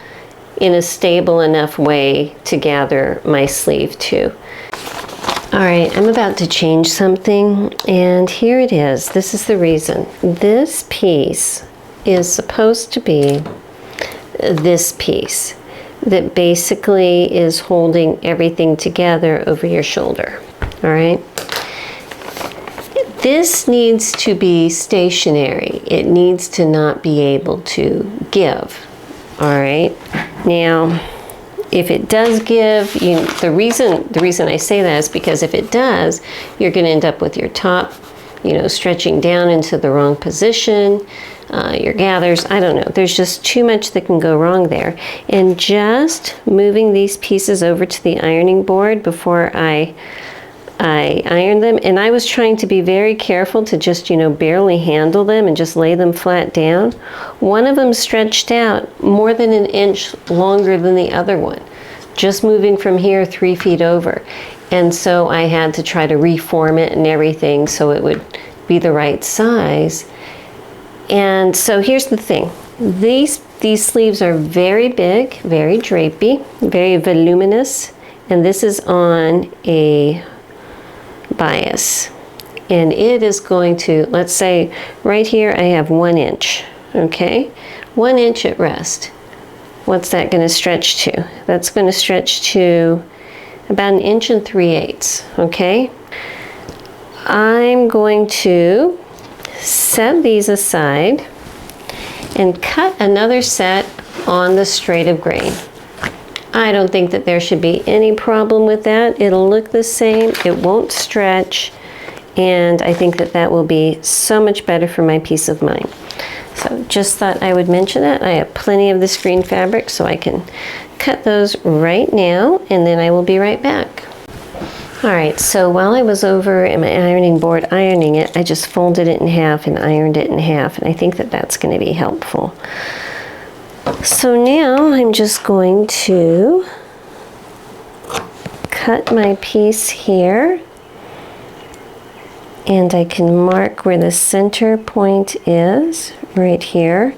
in a stable enough way to gather my sleeve to. All right, I'm about to change something, and here it is. This is the reason. This piece is supposed to be this piece that basically is holding everything together over your shoulder, all right? This needs to be stationary. It needs to not be able to give. All right, now if it does give, the reason I say that is because if it does, you're going to end up with your top, stretching down into the wrong position, your gathers, I don't know. There's just too much that can go wrong there. And just moving these pieces over to the ironing board before I iron them, and I was trying to be very careful to just, barely handle them and just lay them flat down. One of them stretched out more than an inch longer than the other one, just moving from here 3 feet over. And so I had to try to reform it and everything so it would be the right size. And so here's the thing. These sleeves are very big, very drapey, very voluminous, and this is on a bias, and it is going to, let's say right here I have 1 inch, okay, 1 inch at rest. what's that going to stretch to? That's going to stretch to about 1 3/8, okay? I'm going to set these aside and cut another set on the straight of grain. I don't think that there should be any problem with that. It'll look the same, it won't stretch, and I think that that will be so much better for my peace of mind. So just thought I would mention that. I have plenty of this green fabric, so I can cut those right now, and then I will be right back. All right, so while I was over at my ironing board ironing it, I just folded it in half and ironed it in half, and I think that that's going to be helpful. So now I'm just going to cut my piece here, and I can mark where the center point is right here.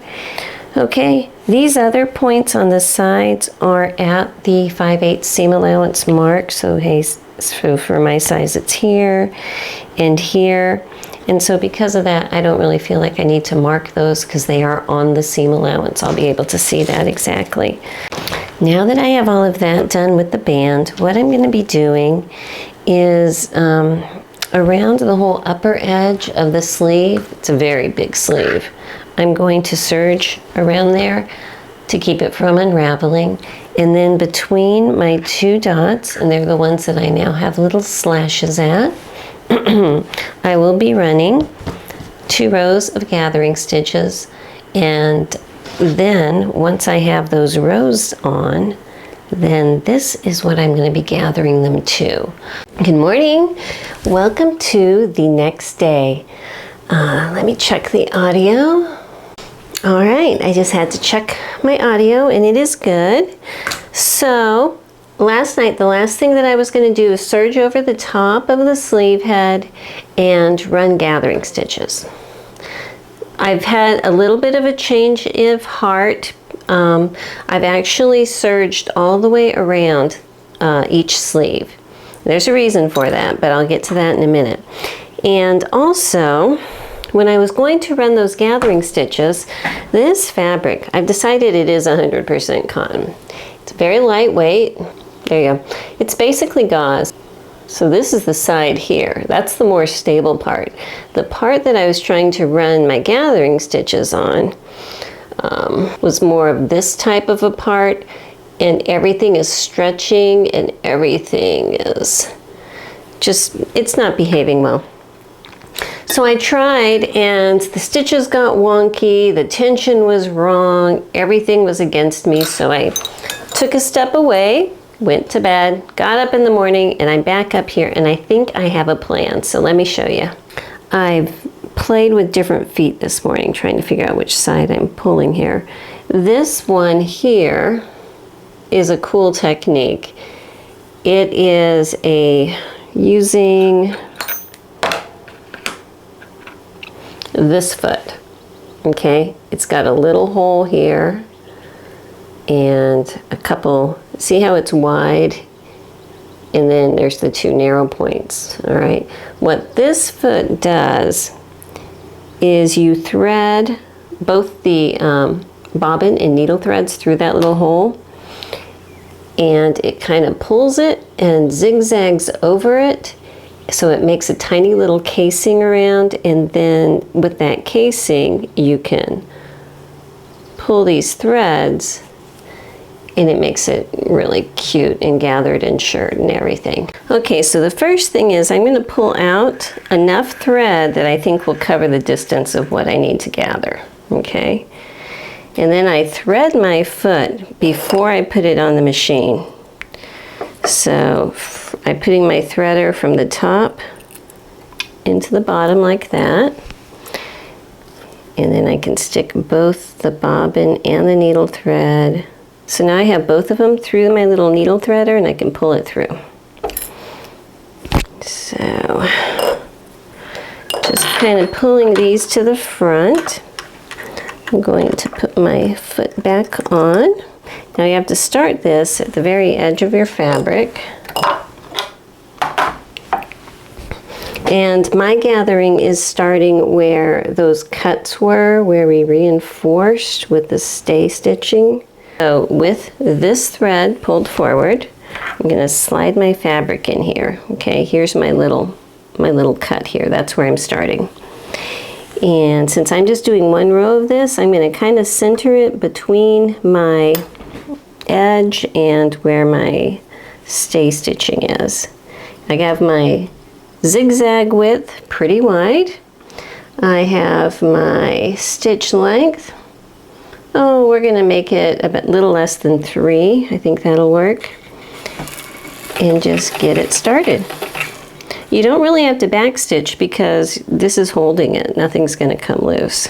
Okay, these other points on the sides are at the 5/8 seam allowance mark, so hey, so for my size it's here and here. And so because of that, I don't really feel like I need to mark those because they are on the seam allowance. I'll be able to see that exactly. Now that I have all of that done with the band, what I'm going to be doing is around the whole upper edge of the sleeve, it's a very big sleeve, I'm going to serge around there to keep it from unraveling. And then between my 2 dots, and they're the ones that I now have little slashes at, I will be running 2 rows of gathering stitches, and then once I have those rows on, then this is what I'm going to be gathering them to. Good morning. Welcome to the next day. Let me check the audio. All right, I just had to check my audio and it is good. So last night, the last thing that I was going to do is serge over the top of the sleeve head and run gathering stitches. I've had a little bit of a change of heart. I've actually serged all the way around each sleeve. There's a reason for that, but I'll get to that in a minute. And also, when I was going to run those gathering stitches, this fabric, I've decided it is 100% cotton. It's very lightweight. There you go. It's basically gauze. So this is the side here. That's the more stable part. The part that I was trying to run my gathering stitches on was more of this type of a part, and everything is stretching and everything is just, it's not behaving well. So I tried and the stitches got wonky, the tension was wrong, everything was against me, so I took a step away, went to bed, got up in the morning, and I'm back up here, and I think I have a plan, so let me show you. I've played with different feet this morning, trying to figure out which side I'm pulling here. This one here is a cool technique. It is using this foot, okay? It's got a little hole here and a couple, see how it's wide? And then there's the 2 narrow points, all right? What this foot does is you thread both the bobbin and needle threads through that little hole, and it kind of pulls it and zigzags over it, so it makes a tiny little casing around, and then with that casing you can pull these threads and it makes it really cute and gathered and shirred and everything. Okay, so the first thing is I'm going to pull out enough thread that I think will cover the distance of what I need to gather, okay? And then I thread my foot before I put it on the machine. So I'm putting my threader from the top into the bottom like that. And then I can stick both the bobbin and the needle thread. So now I have both of them through my little needle threader and I can pull it through. So just kind of pulling these to the front. I'm going to put my foot back on. Now you have to start this at the very edge of your fabric. And my gathering is starting where those cuts were, where we reinforced with the stay stitching. So with this thread pulled forward, I'm going to slide my fabric in here. Okay, here's my little cut here. That's where I'm starting. And since I'm just doing one row of this, I'm going to kind of center it between my edge and where my stay stitching is. I have my zigzag width pretty wide. I have my stitch length. Oh, we're going to make it a bit little less than 3. I think that'll work. And just get it started. You don't really have to backstitch because this is holding it. Nothing's going to come loose.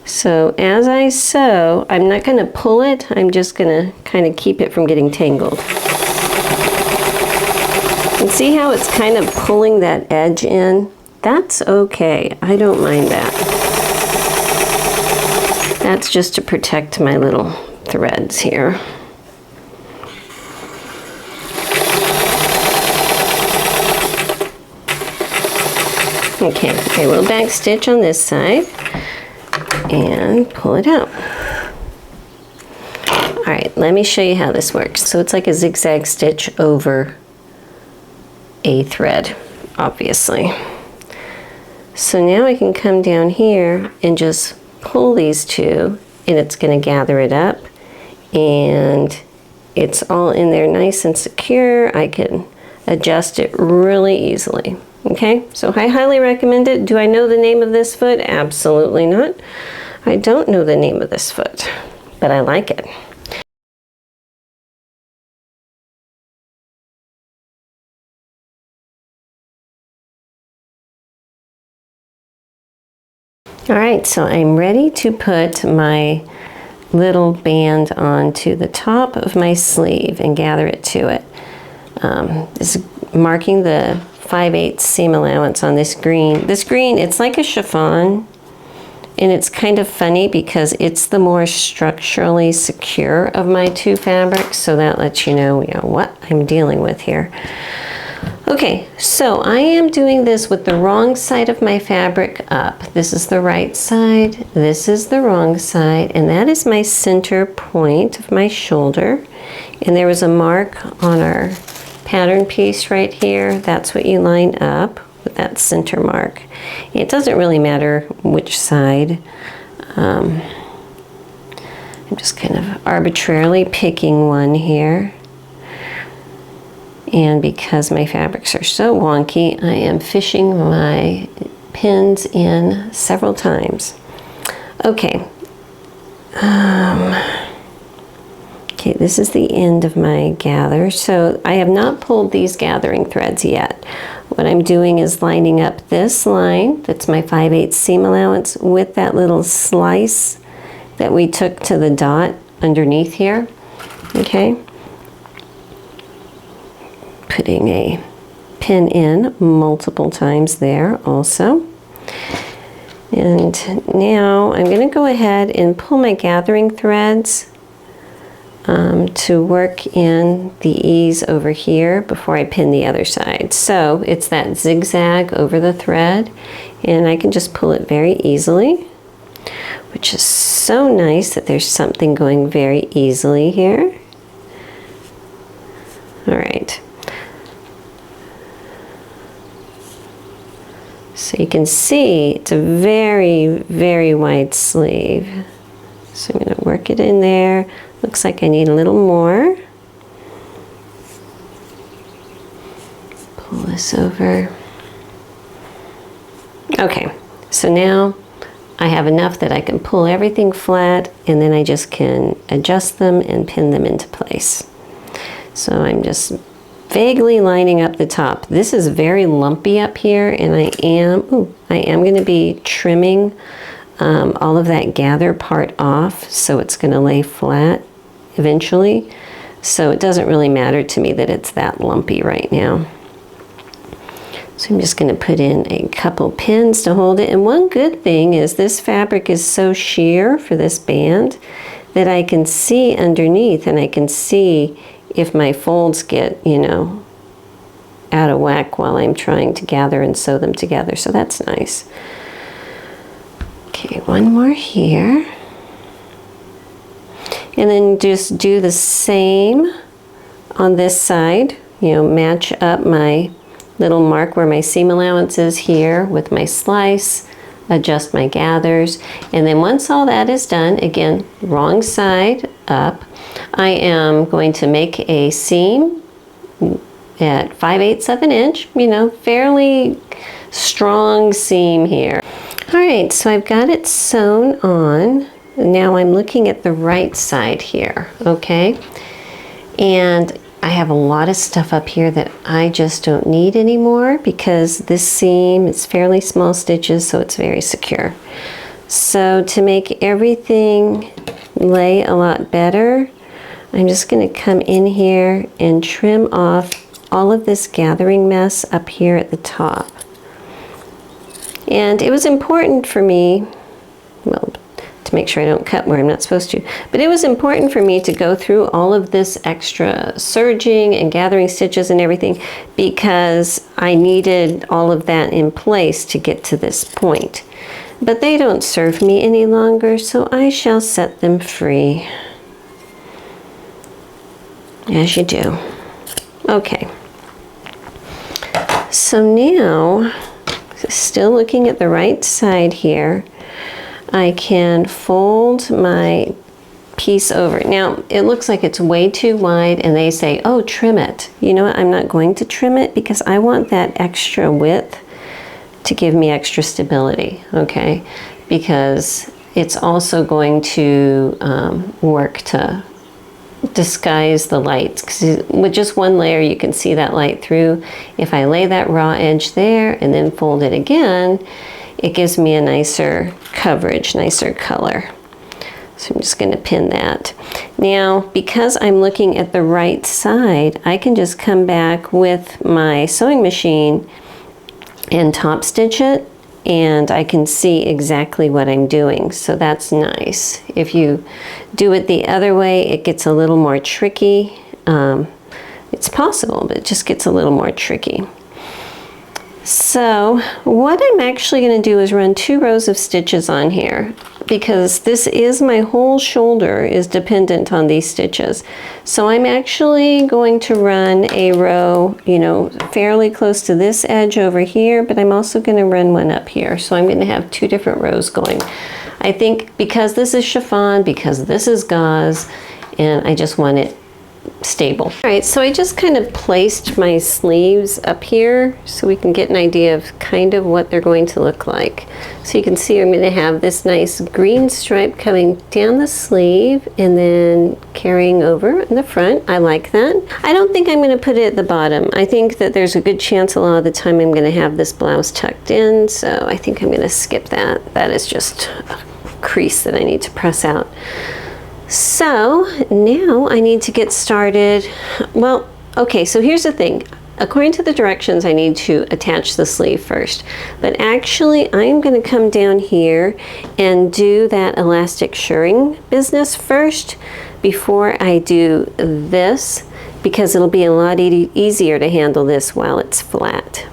So as I sew, I'm not going to pull it. I'm just going to kind of keep it from getting tangled. And see how it's kind of pulling that edge in? That's okay. I don't mind that. That's just to protect my little threads here. Okay, I will back stitch on this side and pull it out. All right, let me show you how this works. So it's like a zigzag stitch over a thread, obviously. So now I can come down here and just pull these two, and it's going to gather it up, and it's all in there nice and secure. I can adjust it really easily. Okay, so I highly recommend it. Do I know the name of this foot? Absolutely not. I don't know the name of this foot, but I like it. All right, so I'm ready to put my little band onto the top of my sleeve and gather it to it. This is marking the 5/8 seam allowance on this green. This green, it's like a chiffon, and it's kind of funny because it's the more structurally secure of my two fabrics, so that lets you know what I'm dealing with here. Okay, so I am doing this with the wrong side of my fabric up. This is the right side, this is the wrong side, and that is my center point of my shoulder. And there was a mark on our pattern piece right here. That's what you line up with, that center mark. It doesn't really matter which side. I'm just kind of arbitrarily picking one here. And because my fabrics are so wonky, I am fishing my pins in several times. Okay. Okay, this is the end of my gather. So I have not pulled these gathering threads yet. What I'm doing is lining up this line, that's my 5/8 seam allowance, with that little slice that we took to the dot underneath here. Okay. Putting a pin in multiple times there also. And now I'm going to go ahead and pull my gathering threads to work in the ease over here before I pin the other side. So it's that zigzag over the thread, and I can just pull it very easily, which is so nice that there's something going very easily here. All right. So you can see it's a very, very wide sleeve. So I'm going to work it in there. Looks like I need a little more. Pull this over. Okay, so now I have enough that I can pull everything flat, and then I just can adjust them and pin them into place. So I'm just vaguely lining up the top. This is very lumpy up here, and I am going to be trimming all of that gather part off, so it's going to lay flat eventually. So it doesn't really matter to me that it's that lumpy right now. So I'm just going to put in a couple pins to hold it. And one good thing is this fabric is so sheer for this band that I can see underneath, and I can see if my folds get, out of whack while I'm trying to gather and sew them together. So that's nice. Okay, one more here. And then just do the same on this side. You know, match up my little mark where my seam allowance is here with my slice, adjust my gathers, and then once all that is done, again, wrong side up, I am going to make a seam at 5/8 of an inch, you know, fairly strong seam here. All right, so I've got it sewn on. Now I'm looking at the right side here, okay? And I have a lot of stuff up here that I just don't need anymore because this seam is fairly small stitches, so it's very secure. So to make everything lay a lot better, I'm just going to come in here and trim off all of this gathering mess up here at the top. And it was important for me, well, to make sure I don't cut where I'm not supposed to, but it was important for me to go through all of this extra serging and gathering stitches and everything because I needed all of that in place to get to this point. But they don't serve me any longer, so I shall set them free. As you do. Okay. So now, still looking at the right side here, I can fold my piece over. Now, it looks like it's way too wide and they say, oh, trim it. You know what? I'm not going to trim it because I want that extra width to give me extra stability, okay? Because it's also going to work to disguise the light, because with just one layer you can see that light through. If I lay that raw edge there and then fold it again, it gives me a nicer coverage, nicer color. So I'm just going to pin that. Now, because I'm looking at the right side, I can just come back with my sewing machine and top stitch it, and I can see exactly what I'm doing. So that's nice. If you do it the other way, it gets a little more tricky. It's possible, but it just gets a little more tricky. So what I'm actually going to do is run 2 rows of stitches on here because this is my whole shoulder is dependent on these stitches. So I'm actually going to run a row, you know, fairly close to this edge over here, but I'm also going to run one up here. So I'm going to have 2 different rows going. I think because this is chiffon, because this is gauze, and I just want it stable. All right, so I just kind of placed my sleeves up here so we can get an idea of kind of what they're going to look like. So you can see I'm going to have this nice green stripe coming down the sleeve and then carrying over in the front. I like that. I don't think I'm going to put it at the bottom. I think that there's a good chance a lot of the time I'm going to have this blouse tucked in, so I think I'm going to skip that. That is just a crease that I need to press out. So now I need to get started. Well, okay, so here's the thing. According to the directions, I need to attach the sleeve first. But actually, I'm going to come down here and do that elastic shirring business first before I do this, because it'll be a lot easier to handle this while it's flat.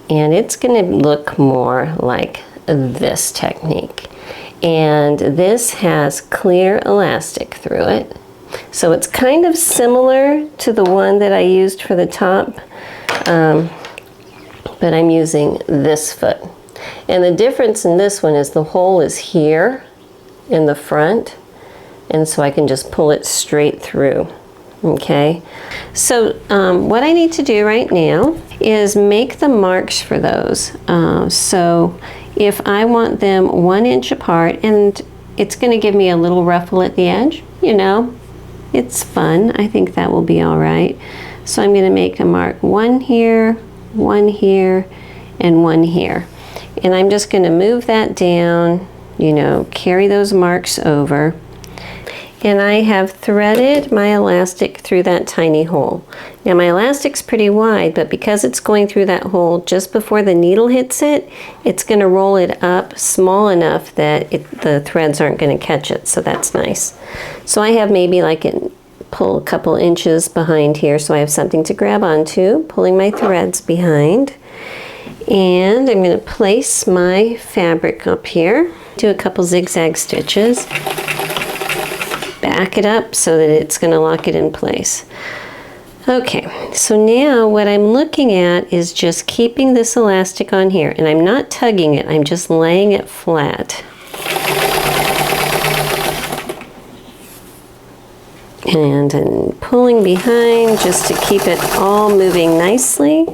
And it's going to look more like this technique. And this has clear elastic through it. So it's kind of similar to the one that I used for the top, but I'm using this foot. And the difference in this one is the hole is here in the front, and so I can just pull it straight through. Okay, so what I need to do right now is make the marks for those. So if I want them 1 inch apart, and it's going to give me a little ruffle at the edge, you know, it's fun. I think that will be all right. So I'm going to make a mark 1 here, 1 here, and 1 here. And I'm just going to move that down, you know, carry those marks over. And I have threaded my elastic through that tiny hole. Now my elastic's pretty wide, but because it's going through that hole just before the needle hits it, it's going to roll it up small enough that the threads aren't going to catch it, so that's nice. So I have maybe like pull a couple inches behind here, so I have something to grab onto, pulling my threads behind. And I'm going to place my fabric up here, do a couple zigzag stitches. back it up so that it's going to lock it in place. Okay, so now what I'm looking at is just keeping this elastic on here, and I'm not tugging it, I'm just laying it flat. And I'm pulling behind just to keep it all moving nicely.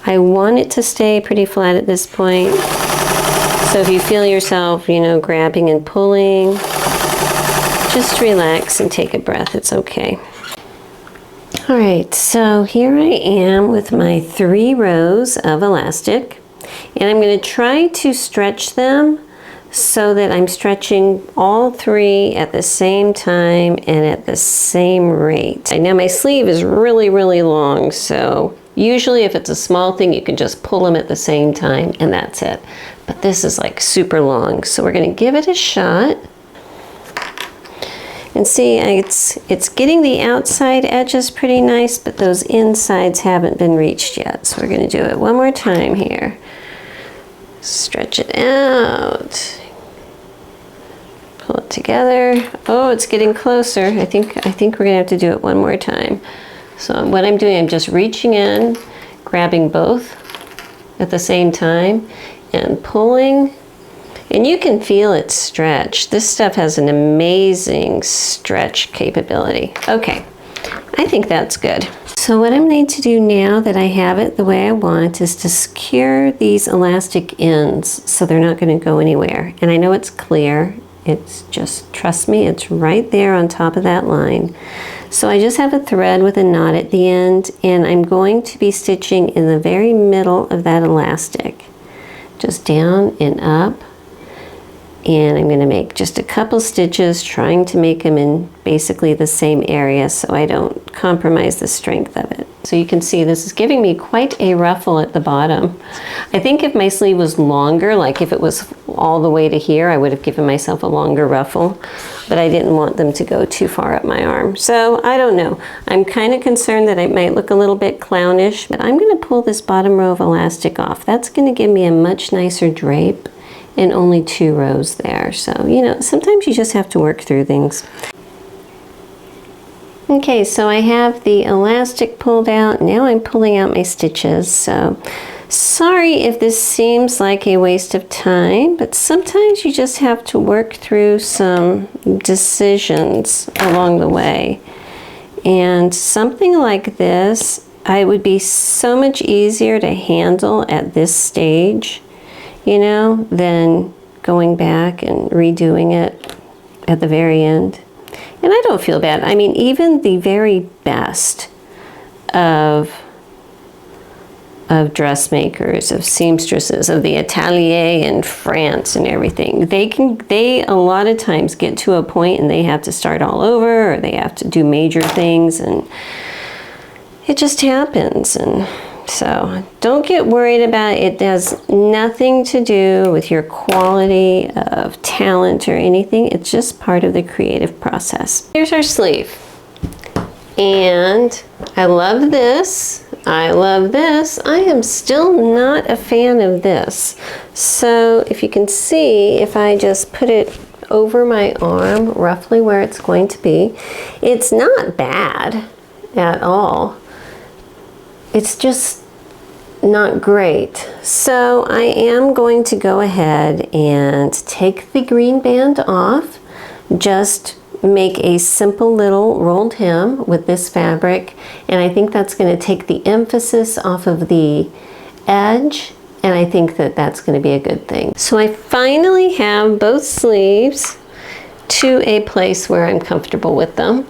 I want it to stay pretty flat at this point. So if you feel yourself, you know, grabbing and pulling, just relax and take a breath, it's okay. All right, so here I am with my 3 rows of elastic, and I'm going to try to stretch them so that I'm stretching all 3 at the same time and at the same rate. Now my sleeve is really, really long, so usually if it's a small thing, you can just pull them at the same time and that's it. But this is like super long, so we're going to give it a shot. And see, it's getting the outside edges pretty nice, but those insides haven't been reached yet. So we're going to do it one more time here. Stretch it out. Pull it together. Oh, it's getting closer. I think we're going to have to do it one more time. So what I'm doing, I'm just reaching in, grabbing both at the same time, and pulling. And you can feel it stretch. This stuff has an amazing stretch capability. Okay, I think that's good. So what I'm going to do now that I have it the way I want is to secure these elastic ends so they're not going to go anywhere. And I know it's clear. It's just, trust me, it's right there on top of that line. So I just have a thread with a knot at the end, and I'm going to be stitching in the very middle of that elastic. Just down and up. And I'm going to make just a couple stitches, trying to make them in basically the same area so I don't compromise the strength of it. So you can see this is giving me quite a ruffle at the bottom. I think if my sleeve was longer, like if it was all the way to here, I would have given myself a longer ruffle, but I didn't want them to go too far up my arm. So I don't know. I'm kind of concerned that it might look a little bit clownish, but I'm going to pull this bottom row of elastic off. That's going to give me a much nicer drape. And only 2 rows there. So, you know, sometimes you just have to work through things. Okay, so I have the elastic pulled out. Now I'm pulling out my stitches. So, sorry if this seems like a waste of time, but sometimes you just have to work through some decisions along the way. And something like this, it would be so much easier to handle at this stage, you know, than going back and redoing it at the very end. And I don't feel bad. I mean, even the very best of dressmakers, of seamstresses, of the atelier in France and everything, they a lot of times get to a point and they have to start all over, or they have to do major things, and it just happens. And so don't get worried about it. It has nothing to do with your quality of talent or anything. It's just part of the creative process. Here's our sleeve. And I love this. I love this. I am still not a fan of this. So if you can see, if I just put it over my arm, roughly where it's going to be, it's not bad at all. It's just not great. So I am going to go ahead and take the green band off, just make a simple little rolled hem with this fabric, and I think that's going to take the emphasis off of the edge, and I think that that's going to be a good thing. So I finally have both sleeves to a place where I'm comfortable with them.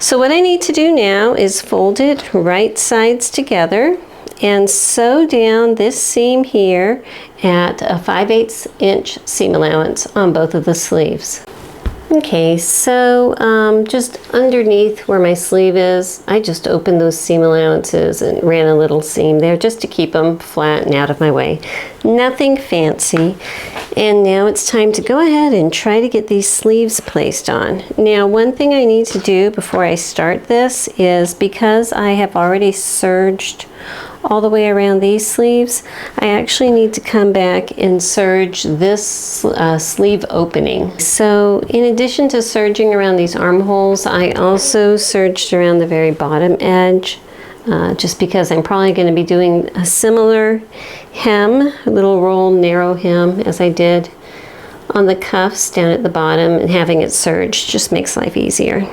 So what I need to do now is fold it right sides together and sew down this seam here at a 5/8 inch seam allowance on both of the sleeves. Okay, so just underneath where my sleeve is, I just opened those seam allowances and ran a little seam there just to keep them flat and out of my way. Nothing fancy. And now it's time to go ahead and try to get these sleeves placed on. Now, one thing I need to do before I start this is, because I have already serged all the way around these sleeves, I actually need to come back and serge this sleeve opening. So in addition to serging around these armholes, I also serged around the very bottom edge. Just because I'm probably going to be doing a similar hem, a little roll narrow hem as I did on the cuffs down at the bottom, and having it serged just makes life easier.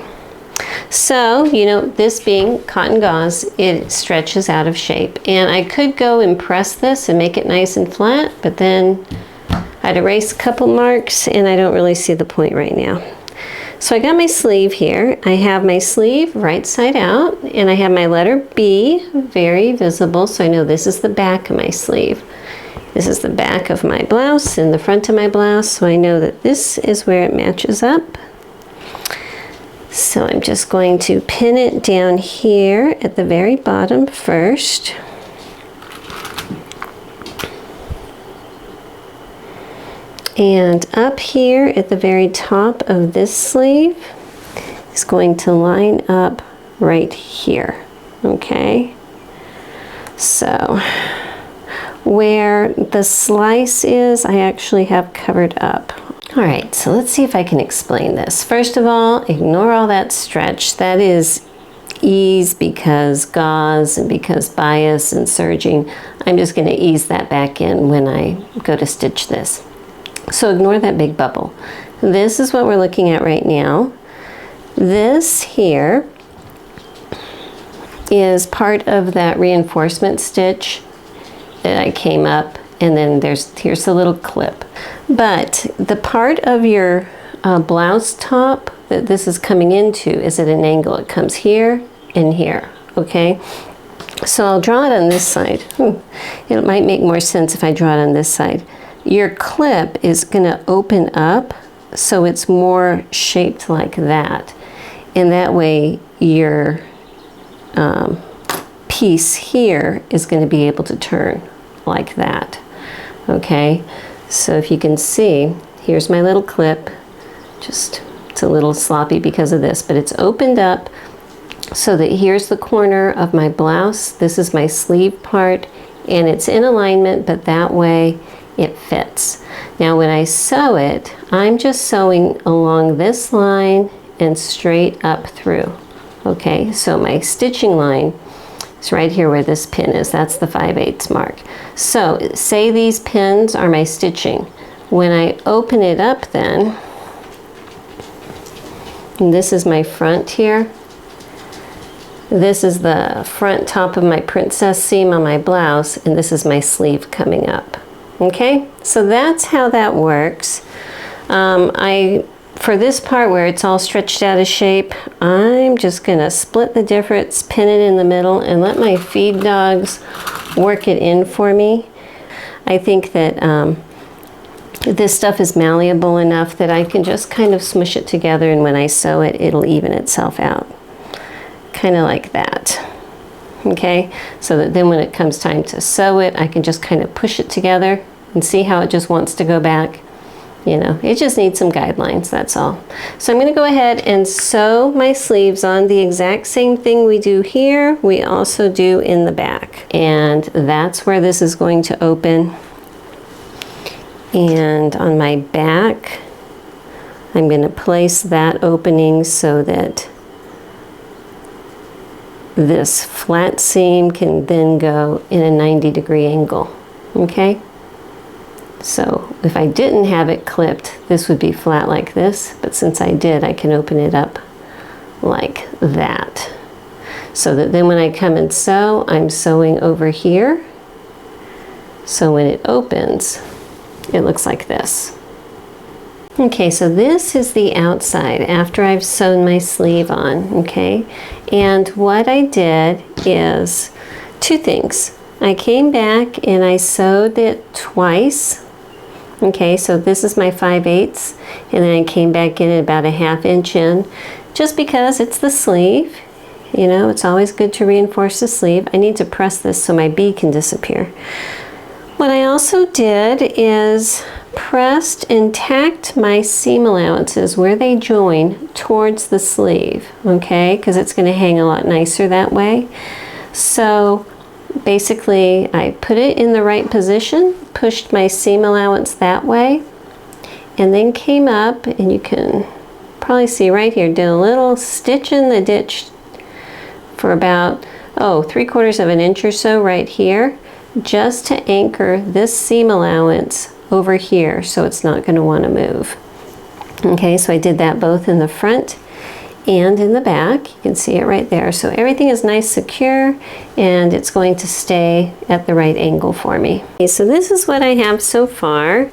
So, you know, this being cotton gauze, it stretches out of shape, and I could go and press this and make it nice and flat, but then I'd erase a couple marks and I don't really see the point right now. So I got my sleeve here. I have my sleeve right side out, and I have my letter B very visible, so I know this is the back of my sleeve. This is the back of my blouse and the front of my blouse, so I know that this is where it matches up. So I'm just going to pin it down here at the very bottom first. And up here at the very top of this sleeve is going to line up right here, okay? So where the slice is, I actually have covered up. All right, so let's see if I can explain this. First of all, ignore all that stretch. That is ease because gauze and because bias and serging. I'm just going to ease that back in when I go to stitch this. So ignore that big bubble. This is what we're looking at right now. This here is part of that reinforcement stitch that I came up, and then here's the little clip. But the part of your blouse top that this is coming into is at an angle. It comes here and here, okay? So I'll draw it on this side. It might make more sense if I draw it on this side. Your clip is going to open up so it's more shaped like that. And that way your piece here is going to be able to turn like that. Okay, so if you can see, here's my little clip. Just, it's a little sloppy because of this, but it's opened up so that here's the corner of my blouse. This is my sleeve part, and it's in alignment, but that way it fits. Now when I sew it, I'm just sewing along this line and straight up through. Okay, so my stitching line is right here where this pin is. That's the 5/8 mark. So say these pins are my stitching. When I open it up then, and this is my front here, this is the front top of my princess seam on my blouse, and this is my sleeve coming up. Okay, so that's how that works. For this part where it's all stretched out of shape, I'm just gonna split the difference, pin it in the middle, and let my feed dogs work it in for me. I think that this stuff is malleable enough that I can just kind of smush it together, and when I sew it, it'll even itself out. Kind of like that. Okay, so that then when it comes time to sew it, I can just kind of push it together and see how it just wants to go back. You know, it just needs some guidelines, that's all. So I'm going to go ahead and sew my sleeves on. The exact same thing we do here, we also do in the back. And that's where this is going to open. And on my back, I'm going to place that opening so that this flat seam can then go in a 90-degree angle. Okay? So if I didn't have it clipped, this would be flat like this, but since I did, I can open it up like that. So that then when I come and sew, I'm sewing over here. So when it opens, it looks like this. Okay, so this is the outside after I've sewn my sleeve on, okay? And what I did is two things. I came back and I sewed it twice. Okay, so this is my 5/8, and then I came back in at about a 1/2 inch in, just because it's the sleeve. You know, it's always good to reinforce the sleeve. I need to press this so my B can disappear. What I also did is pressed and tacked my seam allowances where they join towards the sleeve, okay, because it's going to hang a lot nicer that way. So basically I put it in the right position, pushed my seam allowance that way, and then came up, and you can probably see right here, did a little stitch in the ditch for about, 3/4 of an inch or so right here, just to anchor this seam allowance over here so it's not going to want to move. Okay, so I did that both in the front and in the back. You can see it right there. So everything is nice, secure, and it's going to stay at the right angle for me. Okay, so this is what I have so far.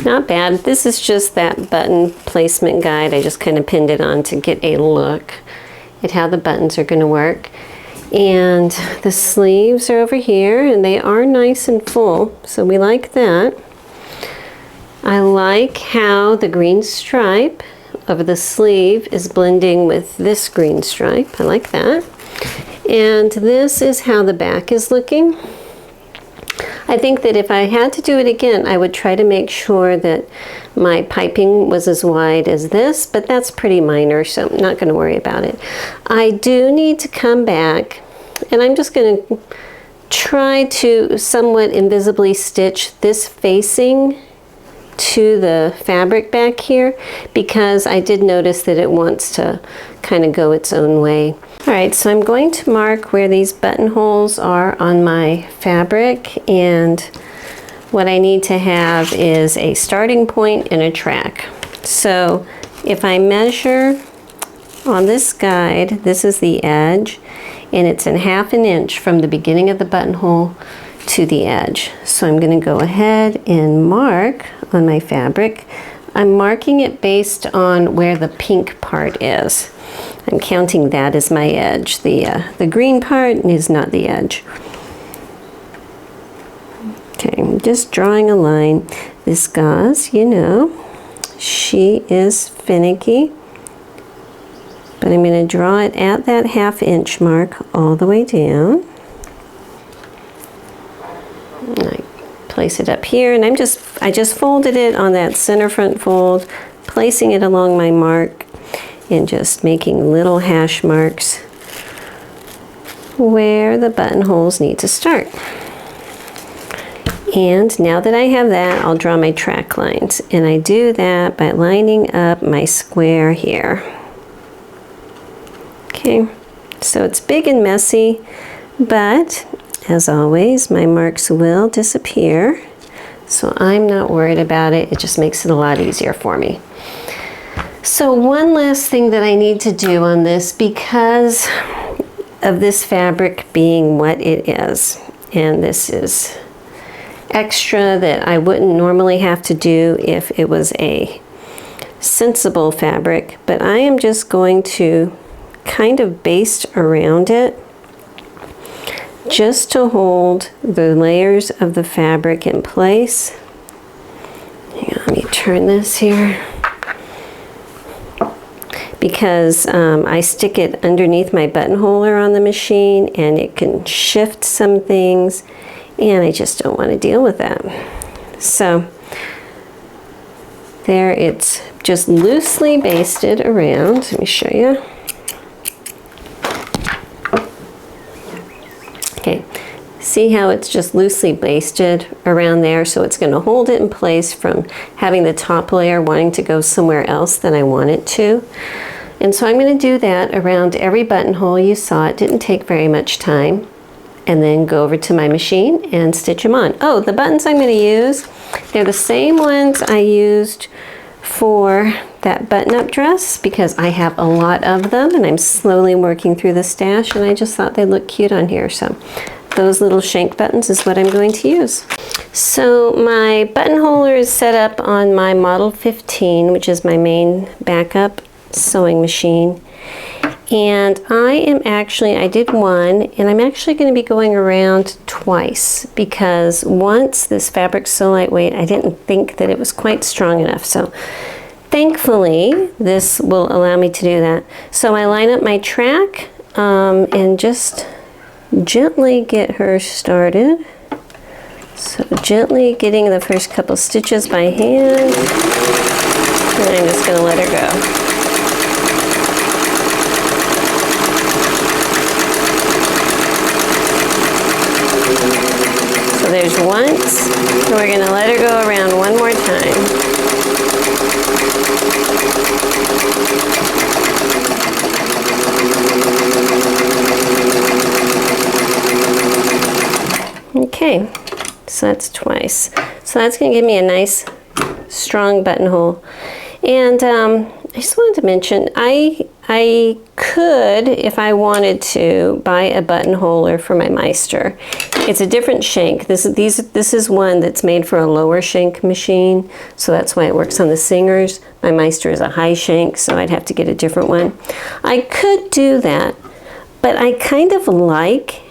Not bad. This is just that button placement guide. I just kind of pinned it on to get a look at how the buttons are going to work. And the sleeves are over here, and they are nice and full, so we like that. I like how the green stripe of the sleeve is blending with this green stripe. I like that. And this is how the back is looking. I think that if I had to do it again, I would try to make sure that my piping was as wide as this, but that's pretty minor, so I'm not going to worry about it. I do need to come back, and I'm just going to try to somewhat invisibly stitch this facing to the fabric back here, because I did notice that it wants to kind of go its own way. All right, so I'm going to mark where these buttonholes are on my fabric, and what I need to have is a starting point and a track. So if I measure on this guide, this is the edge, and it's in 1/2 inch from the beginning of the buttonhole to the edge. So I'm going to go ahead and mark on my fabric. I'm marking it based on where the pink part is. I'm counting that as my edge. The green part is not the edge. Okay, I'm just drawing a line. This gauze, you know, she is finicky, but I'm going to draw it at that 1/2 inch mark all the way down. I place it up here, and I just folded it on that center front fold, placing it along my mark, and just making little hash marks where the buttonholes need to start. And now that I have that, I'll draw my track lines, and I do that by lining up my square here. Okay, so it's big and messy, but as always, my marks will disappear, so I'm not worried about it. It just makes it a lot easier for me. So one last thing that I need to do on this, because of this fabric being what it is, and this is extra that I wouldn't normally have to do if it was a sensible fabric, but I am just going to kind of baste around it just to hold the layers of the fabric in place. Hang on, let me turn this here, because I stick it underneath my buttonholer on the machine, and it can shift some things, and I just don't want to deal with that. So there, it's just loosely basted around. Let me show you. Okay, see how it's just loosely basted around there, so it's going to hold it in place from having the top layer wanting to go somewhere else than I want it to. And so I'm going to do that around every buttonhole. You saw it didn't take very much time. And then go over to my machine and stitch them on. Oh, the buttons I'm going to use, they're the same ones I used for that button-up dress, because I have a lot of them and I'm slowly working through the stash, and I just thought they'd look cute on here. So those little shank buttons is what I'm going to use. So my buttonholer is set up on my Model 15, which is my main backup sewing machine. And I did one, and I'm actually going to be going around twice, because once this fabric's so lightweight, I didn't think that it was quite strong enough. So thankfully, this will allow me to do that. So I line up my track and just gently get her started. So gently getting the first couple stitches by hand, and I'm just going to let her go. So there's once, and we're going to let her go around one more time. Okay, so that's twice. So that's going to give me a nice strong buttonhole. And I just wanted to mention, I could, if I wanted to, buy a buttonholer for my Meister. It's a different shank. This is one that's made for a lower shank machine, so that's why it works on the Singers. My Meister is a high shank, so I'd have to get a different one. I could do that, but I kind of like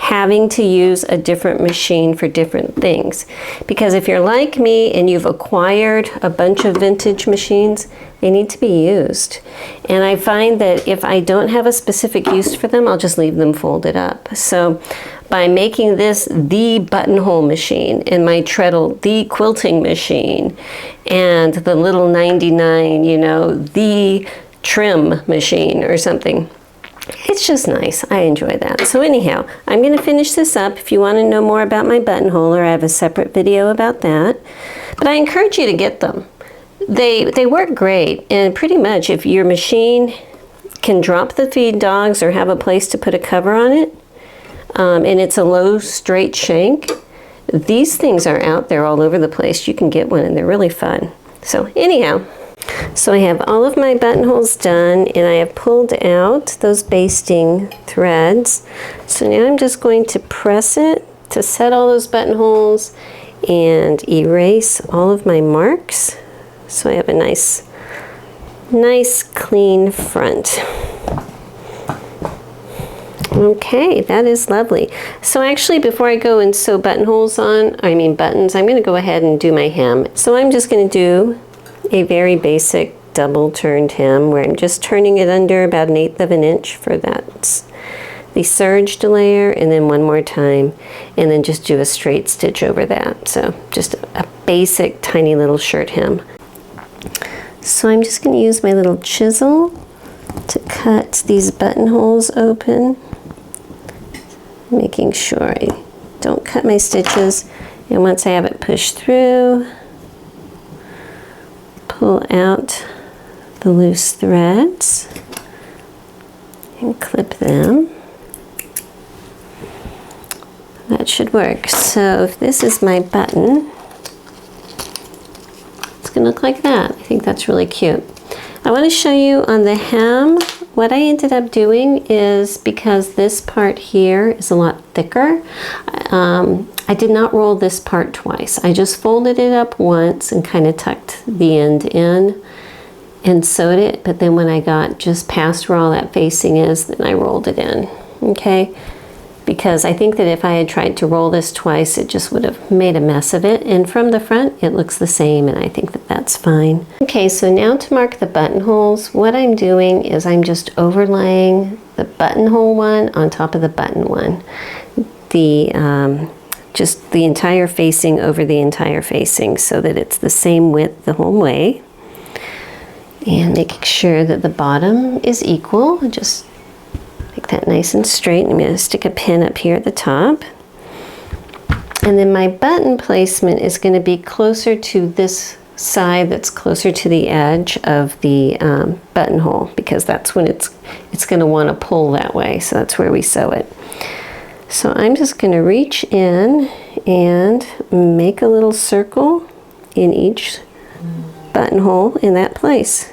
having to use a different machine for different things. Because if you're like me and you've acquired a bunch of vintage machines, they need to be used. And I find that if I don't have a specific use for them, I'll just leave them folded up. So by making this the buttonhole machine and my treadle the quilting machine and the little 99, you know, the trim machine or something, it's just nice. I enjoy that. So anyhow, I'm going to finish this up. If you want to know more about my buttonholer, I have a separate video about that. But I encourage you to get them. They work great, and pretty much if your machine can drop the feed dogs or have a place to put a cover on it, and it's a low straight shank, these things are out there all over the place. You can get one, and they're really fun. So anyhow, so I have all of my buttonholes done, and I have pulled out those basting threads. So now I'm just going to press it to set all those buttonholes and erase all of my marks. So I have a nice clean front. Okay, that is lovely. So actually, before I go and sew buttons, I'm going to go ahead and do my hem. So I'm just going to do a very basic double turned hem where I'm just turning it under about 1/8 of an inch for that, the serged layer, and then one more time, and then just do a straight stitch over that. So just a basic tiny little shirt hem. So I'm just going to use my little chisel to cut these buttonholes open, making sure I don't cut my stitches. And once I have it pushed through, pull out the loose threads and clip them. That should work. So if this is my button, it's going to look like that. I think that's really cute. I want to show you on the hem, what I ended up doing is, because this part here is a lot thicker, I did not roll this part twice. I just folded it up once and kind of tucked the end in and sewed it, but then when I got just past where all that facing is, then I rolled it in, okay? Because I think that if I had tried to roll this twice, it just would have made a mess of it. And from the front, it looks the same, and I think that that's fine. Okay, so now to mark the buttonholes, what I'm doing is I'm just overlaying the buttonhole one on top of the button one. Just the entire facing over the entire facing so that it's the same width the whole way. And making sure that the bottom is equal. Just make that nice and straight. I'm going to stick a pin up here at the top. And then my button placement is going to be closer to this side that's closer to the edge of the buttonhole, because that's when it's going to want to pull that way. So that's where we sew it. So I'm just going to reach in and make a little circle in each buttonhole in that place.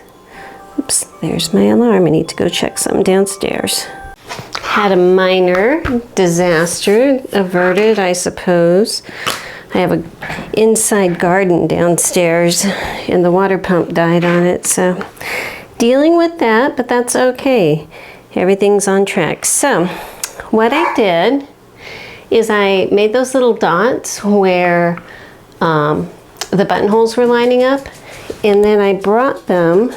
Oops, there's my alarm. I need to go check something downstairs. Had a minor disaster averted, I suppose. I have an inside garden downstairs and the water pump died on it, so dealing with that, but that's okay. Everything's on track. So what I did is I made those little dots where the buttonholes were lining up, and then I brought them,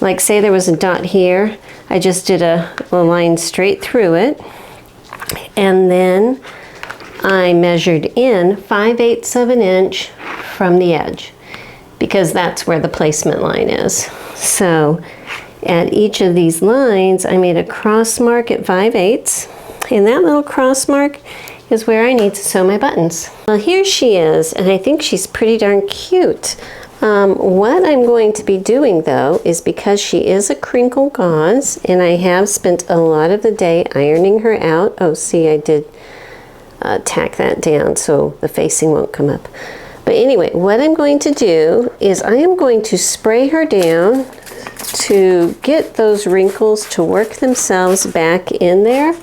like say there was a dot here, I just did a line straight through it, and then I measured in 5/8 of an inch from the edge because that's where the placement line is. So at each of these lines, I made a cross mark at 5/8, and that little cross mark is where I need to sew my buttons. Well, here she is, and I think she's pretty darn cute. What I'm going to be doing though is, because she is a crinkle gauze and I have spent a lot of the day ironing her out. Oh, see, I did tack that down so the facing won't come up. But anyway, what I'm going to do is I am going to spray her down to get those wrinkles to work themselves back in there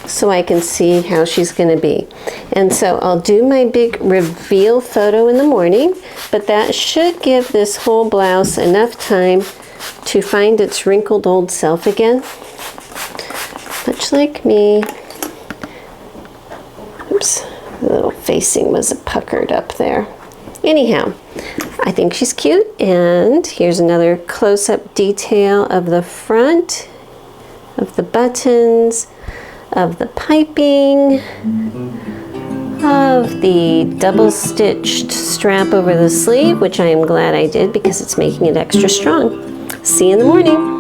so I can see how she's going to be. And so I'll do my big reveal photo in the morning, but that should give this whole blouse enough time to find its wrinkled old self again, much like me. Oops, the little facing was puckered up there. Anyhow, I think she's cute, and here's another close-up detail of the front, of the buttons, of the piping, of the double-stitched strap over the sleeve, which I am glad I did because it's making it extra strong. See you in the morning.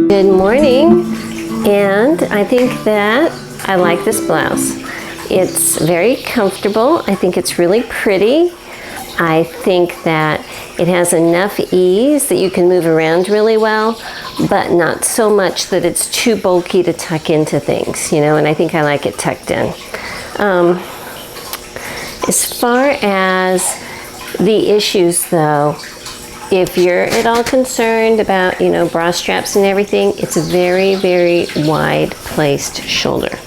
Good morning, and I think that I like this blouse. It's very comfortable. I think it's really pretty. I think that it has enough ease that you can move around really well, but not so much that it's too bulky to tuck into things, you know, and I think I like it tucked in. As far as the issues though, if you're at all concerned about, you know, bra straps and everything, it's a very, very wide placed shoulder.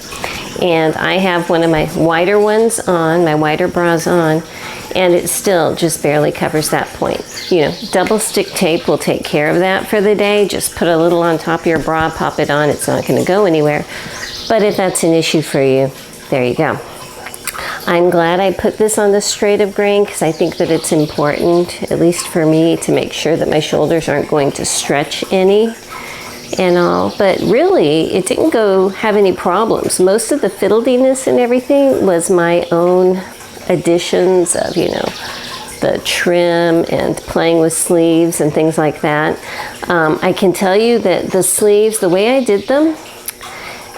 And I have one of my wider ones on, my wider bras on, and it still just barely covers that point. You know, double stick tape will take care of that for the day. Just put a little on top of your bra, pop it on, it's not gonna go anywhere. But if that's an issue for you, there you go. I'm glad I put this on the straight of grain because I think that it's important, at least for me, to make sure that my shoulders aren't going to stretch any and all. But really, it didn't have any problems. Most of the fiddlediness and everything was my own additions of, you know, the trim and playing with sleeves and things like that. I can tell you that the sleeves, the way I did them,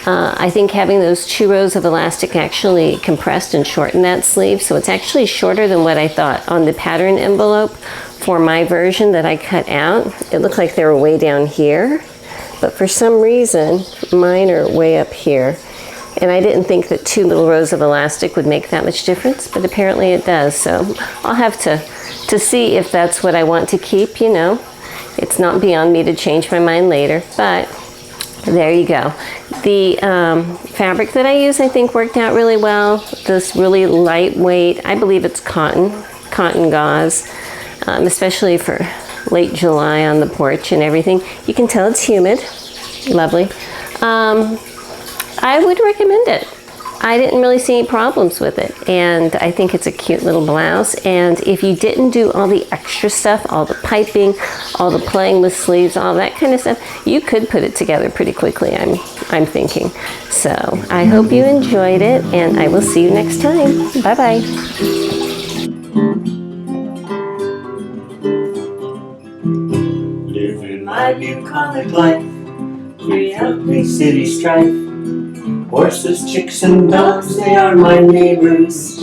I think having those 2 rows of elastic actually compressed and shortened that sleeve, so it's actually shorter than what I thought. On the pattern envelope for my version that I cut out, it looked like they were way down here, but for some reason mine are way up here, and I didn't think that 2 little rows of elastic would make that much difference, but apparently it does. So I'll have to see if that's what I want to keep. You know, it's not beyond me to change my mind later, but there you go. The fabric that I use, I think, worked out really well. This really lightweight, I believe it's cotton gauze, especially for late July on the porch and everything. You can tell it's humid. Lovely. I would recommend it. I didn't really see any problems with it, and I think it's a cute little blouse. And if you didn't do all the extra stuff, all the piping, all the playing with sleeves, all that kind of stuff, you could put it together pretty quickly, I'm thinking. So I hope you enjoyed it, and I will see you next time. Bye-bye. Living my bucolic life, free of the city strife. Horses, chicks, and dogs, they are my neighbors.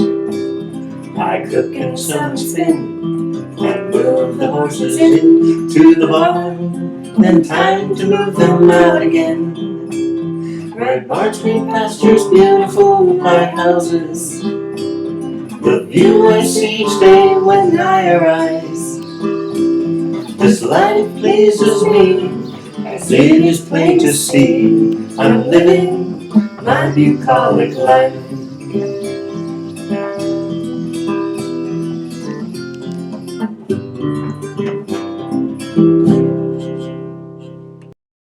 I cook and sew and spin, and move the horses into the barn. Then time to move them out again. Red barns, green pastures, beautiful white houses. The view I see each day when I arise. This life pleases me, as it is plain to see. I'm living my bucolic life.